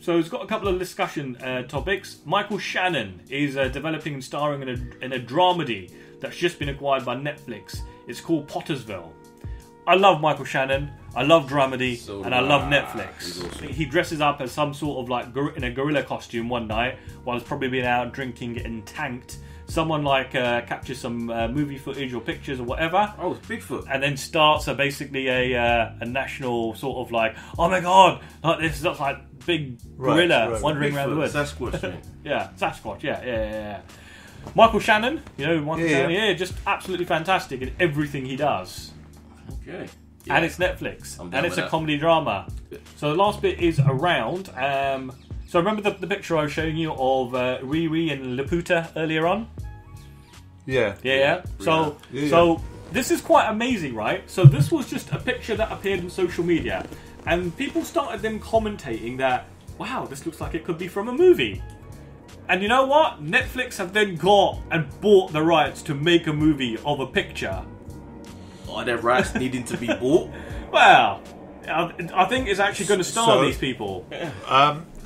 So he's got a couple of discussion topics. Michael Shannon is developing and starring in a dramedy that's just been acquired by Netflix. It's called Pottersville. I love Michael Shannon. I love dramedy, and I love Netflix. Awesome. He dresses up as some sort of like in a gorilla costume one night while he's probably been out drinking and tanked. Someone like captures some movie footage or pictures or whatever. Oh, it's Bigfoot. And then starts basically a national sort of like, oh my god, like this looks like big gorilla wandering around the woods. Sasquatch. Yeah, Sasquatch. Yeah. Michael Shannon, Shannon, just absolutely fantastic in everything he does. Okay. Yeah. And it's Netflix, and it's a that. comedy drama. So the last bit is around. So remember the picture I was showing you of Riri and Laputa earlier on? Yeah. So this is quite amazing, right? So this was just a picture that appeared on social media, and people started then commentating that, wow, this looks like it could be from a movie. And you know what? Netflix have then got and bought the rights to make a movie of a picture. Are there rights needing to be bought? Well, I think it's actually going to star these people.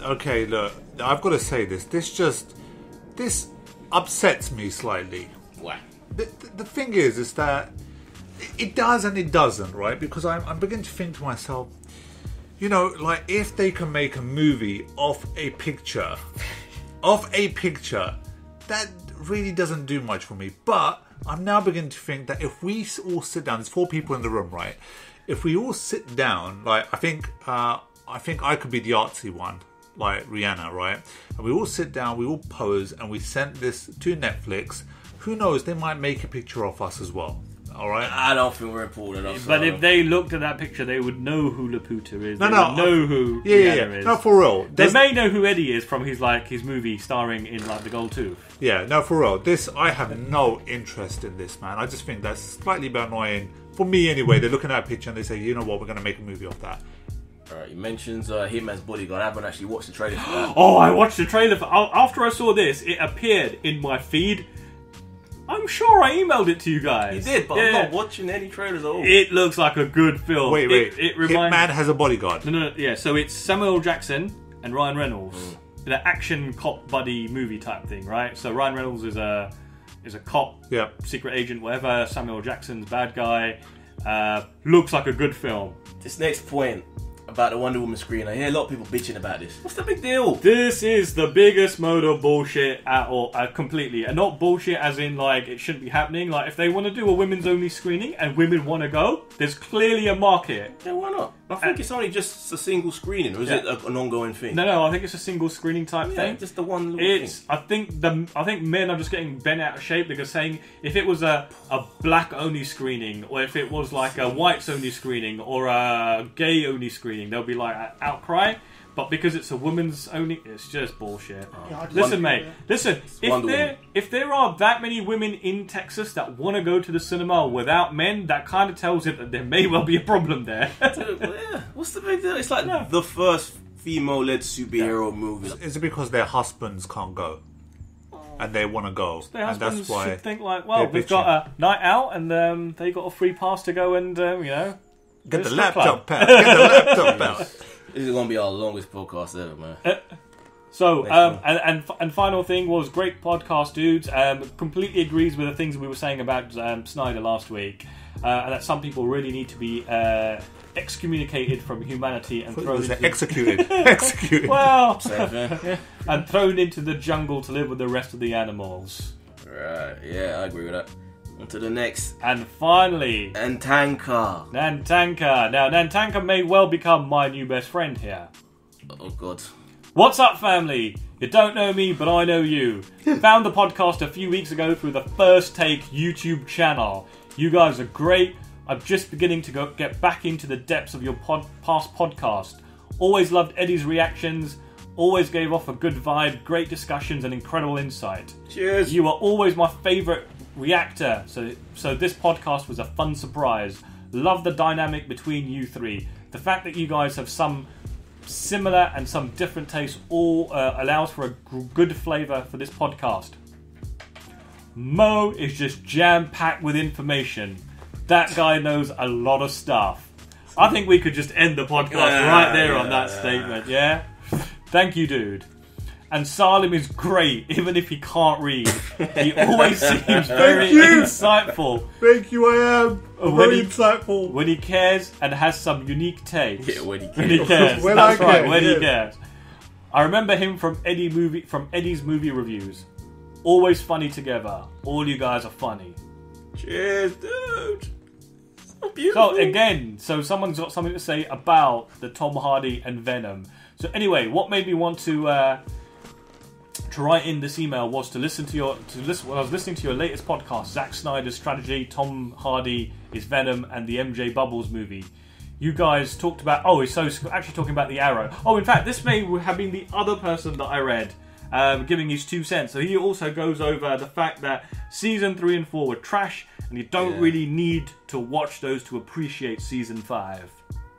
Okay, look, I've got to say this. This upsets me slightly. Why? The thing is that it does and it doesn't, right? Because I'm beginning to think to myself, like if they can make a movie off a picture, that really doesn't do much for me. But I'm now beginning to think that if we all sit down, there's 4 people in the room, right? If we all sit down, like I think I could be the artsy one, like Rihanna, right? And we all sit down, we all pose, and we send this to Netflix. Who knows? They might make a picture of us as well. All right. I don't think we're important enough. But if they looked at that picture, they would know who Laputa is. They would know who Rihanna is. No, for real. They may know who Eddie is from his movie starring in like The Gold Tooth. Yeah, no, for real. I have no interest in this, man. I just think that's slightly bit annoying for me anyway. They're looking at a picture and they say, you know what, we're going to make a movie of that. Alright, he mentions him as Bodyguard. I haven't actually watched the trailer for that. Oh, I watched the trailer after I saw this. It appeared in my feed. I'm sure I emailed it to you guys. You did, but I'm not watching any trailers at all. It looks like a good film. Wait. It reminds... Hitman has a bodyguard. No. Yeah, so it's Samuel Jackson and Ryan Reynolds. In an action cop buddy movie type thing, right? So Ryan Reynolds is a cop, secret agent, whatever. Samuel Jackson's bad guy. Looks like a good film. This next point, about the Wonder Woman screen. I hear a lot of people bitching about this. What's the big deal? This is the biggest mode of bullshit at all, completely. And not bullshit as in, like, it shouldn't be happening. Like, if they want to do a women's only screening and women want to go, there's clearly a market. Yeah, why not? I think it's only just a single screening, or is it an ongoing thing? No, I think it's a single screening type thing. Just the one little thing. I think men are just getting bent out of shape because saying if it was a black only screening, or if it was like a whites only screening, or a gay only screening, there'll be like an outcry. But because it's a women's only, it's just bullshit. Listen, mate. Listen, if there are that many women in Texas that want to go to the cinema without men, that kind of tells it that there may well be a problem there. What's the big deal? It's like the first female-led superhero movie. Is it because their husbands can't go? And they want to go. So their husbands that's why should think like, well, we've got a night out and they got a free pass to go and, get the laptop out. Get the laptop out. This is going to be our longest podcast ever, man. And final thing was great podcast, dudes. Completely agrees with the things we were saying about Snyder last week, and that some people really need to be excommunicated from humanity and thrown into executed. Well, and thrown into the jungle to live with the rest of the animals. Right? Yeah, I agree with that. On to the next. And finally, Nantanka. Now, Nantanka may well become my new best friend here. Oh, God. What's up, family? You don't know me, but I know you. Found the podcast a few weeks ago through the First Take YouTube channel. You guys are great. I'm just beginning to get back into the depths of your past podcast. Always loved Eddie's reactions. Always gave off a good vibe, great discussions, and incredible insight. Cheers. You are always my favourite reactor, so this podcast was a fun surprise. Love the dynamic between you three. The fact that you guys have some similar and some different tastes all allows for a good flavour for this podcast. Mo is just jam-packed with information. That guy knows a lot of stuff. I think we could just end the podcast right there on that statement, yeah? Thank you, dude. And Salim is great, even if he can't read. He always seems very insightful. Thank you, I am. Very insightful. When he cares and has some unique takes. Yeah, when he cares. When he cares. When That's I right, care, when yeah. he cares. I remember him from Eddie's movie reviews. Always funny together. All you guys are funny. Cheers, dude. So beautiful. So again, someone's got something to say about the Tom Hardy and Venom. So anyway, what made me want to write in this email was when I was listening to your latest podcast, Zack Snyder's Strategy, Tom Hardy is Venom, and the MJ Bubbles movie. You guys talked about... actually talking about the Arrow. Oh, in fact, this may have been the other person that I read giving his 2 cents. So he also goes over the fact that Season 3 and 4 were trash, and you don't really need to watch those to appreciate Season 5.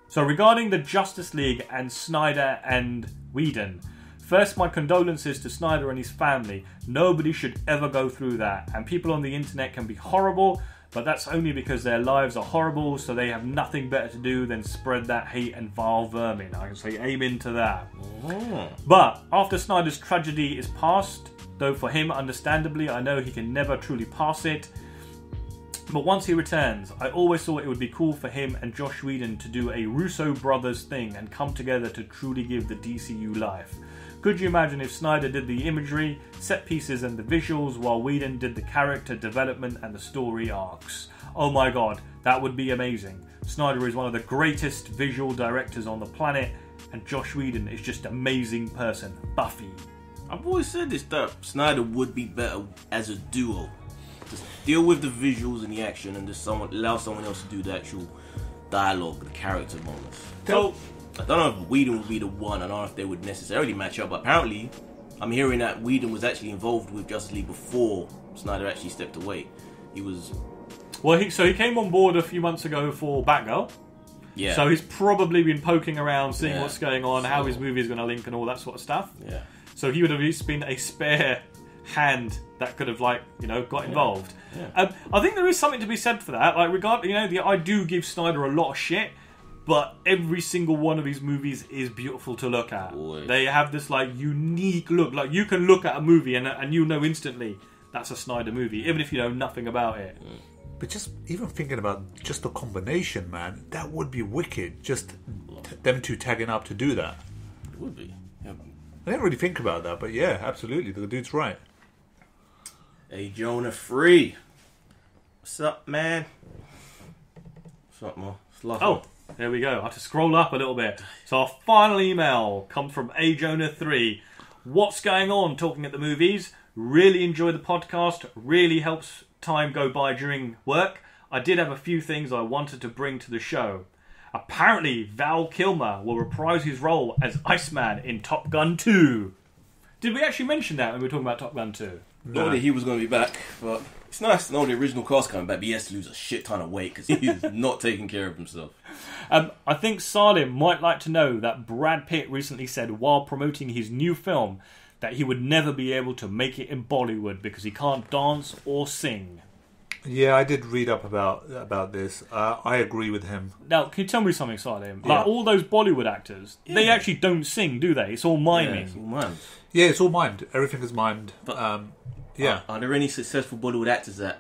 So regarding the Justice League and Snyder and Whedon... First, my condolences to Snyder and his family. Nobody should ever go through that. And people on the internet can be horrible, but that's only because their lives are horrible, so they have nothing better to do than spread that hate and vile vermin. I can say amen to that. Oh. But after Snyder's tragedy is past, though for him, understandably, I know he can never truly pass it. But once he returns, I always thought it would be cool for him and Josh Whedon to do a Russo brothers thing and come together to truly give the DCU life. Could you imagine if Snyder did the imagery, set pieces and the visuals while Whedon did the character development and the story arcs? Oh my god, that would be amazing. Snyder is one of the greatest visual directors on the planet, and Josh Whedon is just an amazing person. Buffy. I've always said this, that Snyder would be better as a duo. Just deal with the visuals and the action and just allow someone else to do the actual dialogue, the character moments. So, I don't know if Whedon would be the one. I don't know if they would necessarily match up. But apparently, I'm hearing that Whedon was actually involved with Justice League before Snyder actually stepped away. He was... Well, he came on board a few months ago for Batgirl. Yeah. So he's probably been poking around, seeing what's going on, how his movie is going to link and all that sort of stuff. Yeah. So he would have at least been a spare hand that could have, got involved. Yeah. I think there is something to be said for that. I do give Snyder a lot of shit. But every single one of his movies is beautiful to look at. Boy. They have this unique look. Like you can look at a movie and you know instantly that's a Snyder movie, even if you know nothing about it. But just even thinking about just the combination, man, that would be wicked. Just them two tagging up to do that. It would be. Yeah. I didn't really think about that, but yeah, absolutely. The dude's right. Hey, Jonah Free. What's up, man? What's up, Mo? Oh, there we go. I have to scroll up a little bit. So our final email comes from AJonah3. What's going on? Talking at the movies. Really enjoy the podcast. Really helps time go by during work. I did have a few things I wanted to bring to the show. Apparently, Val Kilmer will reprise his role as Iceman in Top Gun 2. Did we actually mention that when we were talking about Top Gun 2? Not that he was going to be back, but it's nice to know the original cast coming back, but he has to lose a shit ton of weight because he is not taking care of himself. I think Salim might like to know that Brad Pitt recently said while promoting his new film that he would never be able to make it in Bollywood because he can't dance or sing. Yeah, I did read up about this. I agree with him. Now, can you tell me something, Salim? Like, all those Bollywood actors, they actually don't sing, do they? It's all miming. Yeah, it's all mimed. Yeah, it's all mimed. Everything is mimed. But, yeah. Are there any successful Bollywood actors that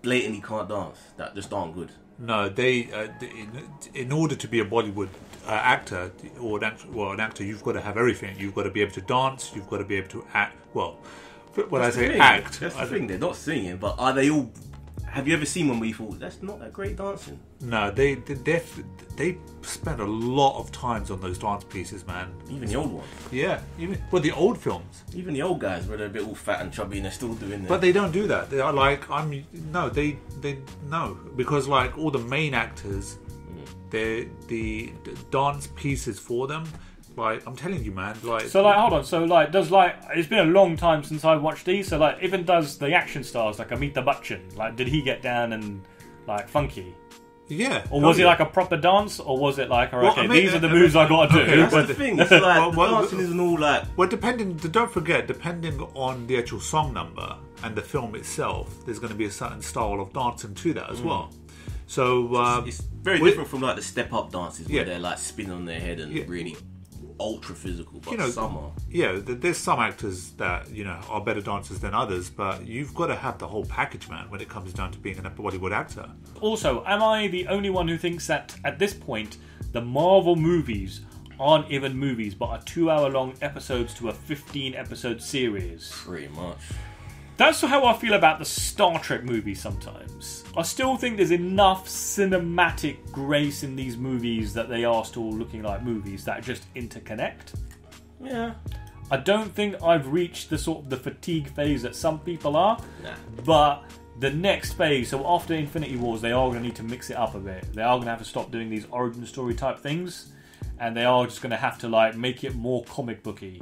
blatantly can't dance, that just aren't good? No, they in order to be a Bollywood actor or an actor, you've got to have everything. You've got to be able to dance. You've got to be able to act. Well, when I say act, that's the thing. They're not singing, but are they all? Have you ever seen one where you thought that's not that great dancing? No, they spend a lot of times on those dance pieces, man. Even the old ones. Yeah, even the old films. Even the old guys where they're a bit all fat and chubby and they're still doing that. But they don't do that. They are like no, because like all the main actors, the dance pieces for them. Like, I'm telling you, man. Like, so, like, hold on. So, like, it's been a long time since I watched these. So, like, even does the action stars like Amitabh Bachchan? Like, did he get down and like funky? Yeah. Or was it like a proper dance, or was it like, these are the moves I got to do? That's the thing. It's like dancing isn't all like. Well, don't forget, depending on the actual song number and the film itself, there's going to be a certain style of dancing to that as well. So it's very different from like the step up dances where they're like spinning on their head and really ultra physical, but some are. Yeah, there's some actors that are better dancers than others, but you've got to have the whole package, man, when it comes down to being a Bollywood actor. Also, am I the only one who thinks that at this point the Marvel movies aren't even movies but are 2-hour-long episodes to a 15-episode series? Pretty much. That's how I feel about the Star Trek movies sometimes. I still think there's enough cinematic grace in these movies that they are still looking like movies that just interconnect. Yeah. I don't think I've reached the sort of the fatigue phase that some people are. Nah. But the next phase, so after Infinity Wars, they are going to need to mix it up a bit. They are going to have to stop doing these origin story type things, and they are just going to have to like make it more comic booky.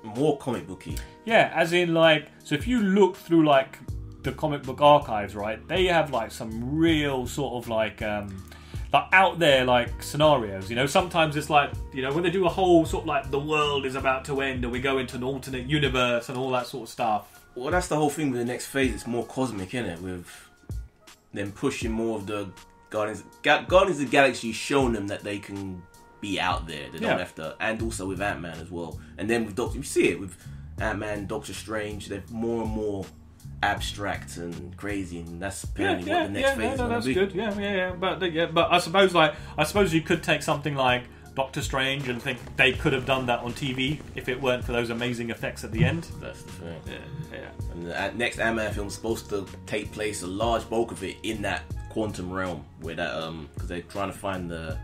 More comic booky. Yeah, as in like, so if you look through like the comic book archives, right, they have like some real sort of like out there like scenarios. Sometimes it's like, when they do a whole sort of like the world is about to end and we go into an alternate universe and all that sort of stuff. Well, that's the whole thing with the next phase. It's more cosmic, isn't it? With them pushing more of the Guardians of the Galaxy, showing them that they can be out there. They don't have to, and also with Ant-Man as well. And then with you see it with Ant-Man, Doctor Strange. They're more and more abstract and crazy, and that's apparently what the next phase is going to be. That's good. But I suppose you could take something like Doctor Strange and think they could have done that on TV if it weren't for those amazing effects at the end. That's the thing. Yeah. And the next Ant-Man film is supposed to take place, a large bulk of it, in that quantum realm where that because they're trying to find the.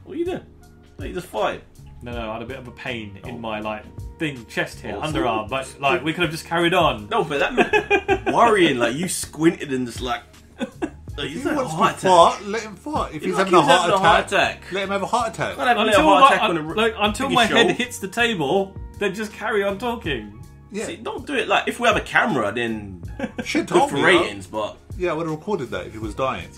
What are you doing? You just fired. No, I had a bit of a pain in my chest here, underarm, but we could have just carried on. No, but that looked worrying. Like you squinted and just like if he wants to fart, let him fart. If he's having a heart attack, let him have a heart attack. Until my head hits the table, then just carry on talking. Yeah. See, don't do it like if we have a camera, then shit good for ratings. But yeah, I would have recorded that if he was dying.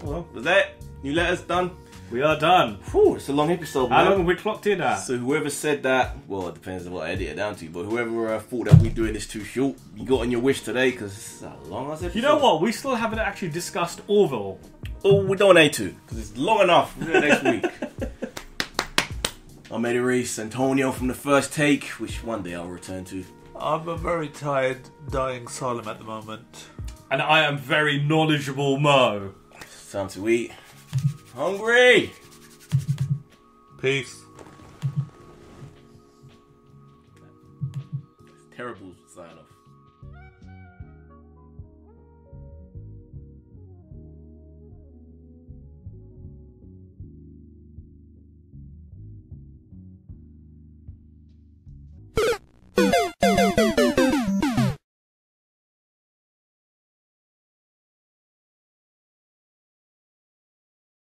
Well, was that you let us done? We are done. Whew, it's a long episode. How long have we clocked in at? So whoever said that, well, it depends on what I edit it down to, but whoever thought that we're doing this too short, you got on your wish today, because it's a long ass episode. You know what? We still haven't actually discussed Orville. Oh, we don't need to, because it's long enough. We'll do it next week. I'm Eddie Reese, Antonio from The First Take, which one day I'll return to. I'm a very tired, dying Salem at the moment. And I am very knowledgeable Mo. It's time to eat. Hungry! Peace. Terrible sign off.